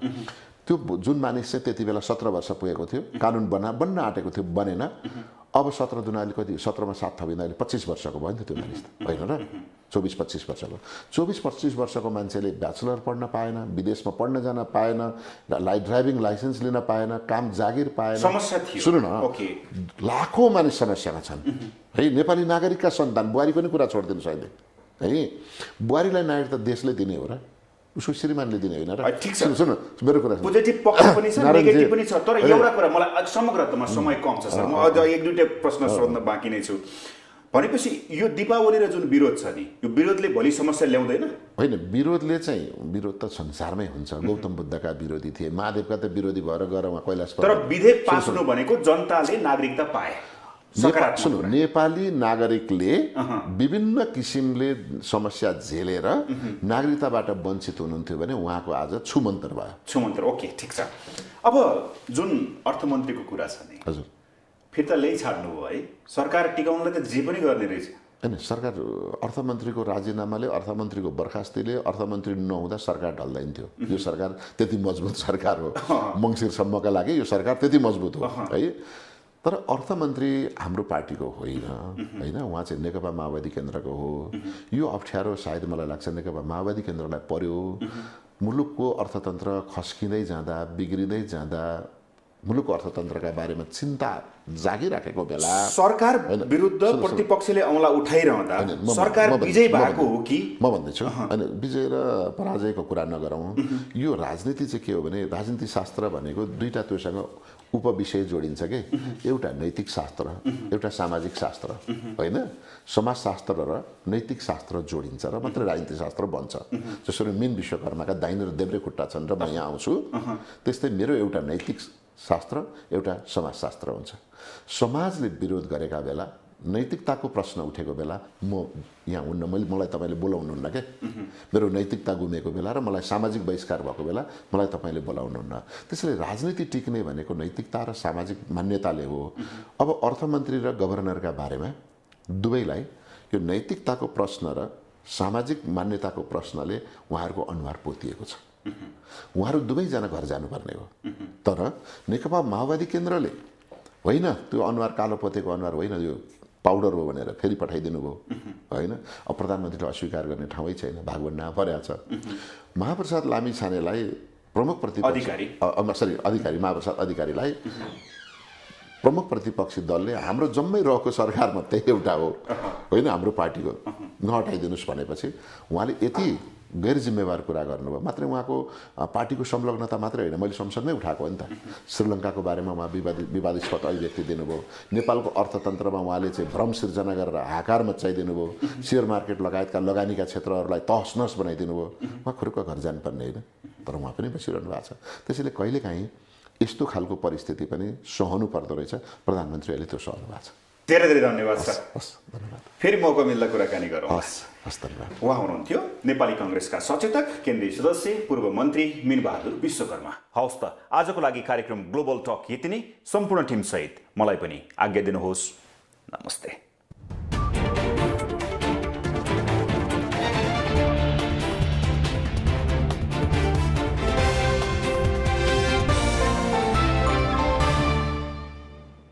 त्यो जुन मानिस चाहिँ त्यति बेला 17 वर्ष पुगेको थियो, कानुन बन्न आँटेको थियो, बनेन। अब 17 दुनाले कति, 17 मा 7 थपिँदा अहिले 25 वर्षको भयो नि त त्यो मानिस, होइन र? 24-25 वर्षको 24-25 वर्षको मान्छेले ब्याचलर पढ्न पाएन, विदेशमा पढ्न जान पाएन, ड्राइभिङ लाइसेन्स लिन पाएन, काम जागिर पाएन। समस्या थियो। सुन्नु न, लाखौँ मानिस समस्यामा छन् है। नेपाली नागरिकका सन्तान, बुहारी पनि कुरा छोडिदिनुहोस् अहिले है, बुहारीलाई नागरिकता देशले दिने हो र? उसको श्रीमानले दिने होइन र? ठिक छ, सुन्नु मेरो कुरा, पोजिटिभ पक्ष पनि छ, नेगेटिभ पनि छ। तर एउटा कुरा मलाई समग्रमा समय कम छ सर, म अझ एक दुईटा प्रश्न सोध्न बाँकी नै छु। भनेपछि यो दीपावली र जुन विरोध छ नि, यो विरोधले भोलि समस्या ल्याउँदैन? होइन, विरोधले चाहिँ, विरोध त संसारमै हुन्छ। गौतम बुद्धका विरोधी थिए, महादेवका त विरोधी भएर गएर उहाँ कैलाश। तर विधेयक पास हुनु भनेको जनताले नागरिकता पाए। सुन्नु, नेपाली नागरिकले विभिन्न किसिमले समस्या झेलेर नागरिकताबाट वञ्चित हुनुहुन्थ्यो भने उहाँको आज छुमन्तर भयो। छुमन्तर, ओके, ठिक छ। अब जुन अर्थमन्त्रीको कुरा छ नि, हजुर, फिर्ता ल्याइ छाड्नु भयो है। सरकार टिकाउनलाई त जे पनि गर्ने रहेछ। होइन, सरकार अर्थमन्त्रीको राजीनामाले, अर्थमन्त्रीको बर्खास्तीले, अर्थमन्त्री नहुँदा सरकार ढल्दैन्थ्यो। यो सरकार त्यति मजबुत सरकार हो, मङ्सिरसम्मका लागि यो सरकार त्यति मजबुत हो है। तर अर्थमन्त्री हाम्रो पार्टीको होइन, होइन, उहाँ चाहिँ नेकपा माओवादी केन्द्रको हो। यो अप्ठ्यारो सायद मलाई लाग्छ नेकपा माओवादी केन्द्रलाई पर्यो। मुलुकको अर्थतन्त्र खस्किँदै जाँदा, बिग्रिँदै जाँदा, मुलुकको अर्थतन्त्रका बारेमा चिन्ता जागिराखेको बेला सरकार विरुद्ध प्रतिपक्षले औँला उठाइरहँदा सरकार विजय भएको हो कि? म भन्दैछु, होइन, विजय र पराजयको कुरा नगरौँ। यो राजनीति चाहिँ के हो भने, राजनीति शास्त्र भनेको दुईटा त्योसँग उपविषय जोडिन्छ के, एउटा नैतिक शास्त्र, एउटा सामाजिक शास्त्र, होइन? समाजशास्त्र र नैतिक शास्त्र जोडिन्छ र मात्रै राजनीति शास्त्र बन्छ। जसरी मीन विश्वकर्माका दाहिने र देब्रे खुट्टा छन् र म यहाँ आउँछु, त्यस्तै मेरो एउटा नैतिक शास्त्र, एउटा समाजशास्त्र हुन्छ। समाजले विरोध गरेका बेला, नैतिकताको प्रश्न उठेको बेला म यहाँ हुन्न, मलाई तपाईँले बोलाउनुहुन्न के। मेरो नैतिकता गुमेको बेला र मलाई सामाजिक बहिष्कार भएको बेला मलाई तपाईँले बोलाउनुहुन्न। त्यसैले राजनीति टिक्ने भनेको नैतिकता र सामाजिक मान्यताले हो। अब अर्थमन्त्री र गभर्नरका बारेमा दुवैलाई यो नैतिकताको प्रश्न र सामाजिक मान्यताको प्रश्नले उहाँहरूको अनुहार पोतिएको छ। उहाँहरू दुवैजना घर जानुपर्ने हो। तर नेकपा माओवादी केन्द्रले होइन, त्यो अनुहार कालो पोतेको अनुहार होइन, यो पाउडर हो भनेर फेरि पठाइदिनु भयो, होइन? अब प्रधानमन्त्रीले अस्वीकार गर्ने ठाउँै छैन, भागभण्डा परेको छ। महाप्रसाद लामिछानेलाई प्रमुख प्रतिपक्षी महाप्रसाद अधिकारीलाई प्रमुख प्रतिपक्षी दलले हाम्रो जम्मै रहेको सरकारमा त्यही एउटा हो, होइन, हाम्रो पार्टीको, नहटाइदिनुहोस् भनेपछि उहाँले यति गैर जिम्मेवार कुरा गर्नुभयो। मात्रै उहाँको पार्टीको संलग्नता मात्रै होइन, मैले संसदमै उठाएको हो नि त। श्रीलङ्काको बारेमा उहाँ विवादास्पद अभिव्यक्ति दिनुभयो। नेपालको अर्थतन्त्रमा उहाँले चाहिँ भ्रम सिर्जना गरेर हाकार मचाइदिनु भयो। सेयर मार्केट लगायतका लगानीका क्षेत्रहरूलाई तहस नहस बनाइदिनु भयो। उहाँ खुरुक्क घर जानुपर्ने होइन, तर उहाँ पनि बसिरहनु भएको छ। त्यसैले कहिलेकाहीँ यस्तो खालको परिस्थिति पनि सहनु पर्दो रहेछ। प्रधानमन्त्री अहिले त्यो सहनु भएको छ। धेरै धेरै धन्यवाद सर। धन्यवाद। फेरि मौका मिल्दा कुराकानी गरौँ। हस् धन्यवाद। उहाँ हुनुहुन्थ्यो नेपाली कांग्रेसका सचेतक केन्द्रीय सदस्य पूर्व मन्त्री मीनबहादुर विश्वकर्मा। हवस् त आजको लागि कार्यक्रम ग्लोबल टक यति नै। सम्पूर्ण टिम सहित मलाई पनि आज्ञा दिनुहोस्। नमस्ते।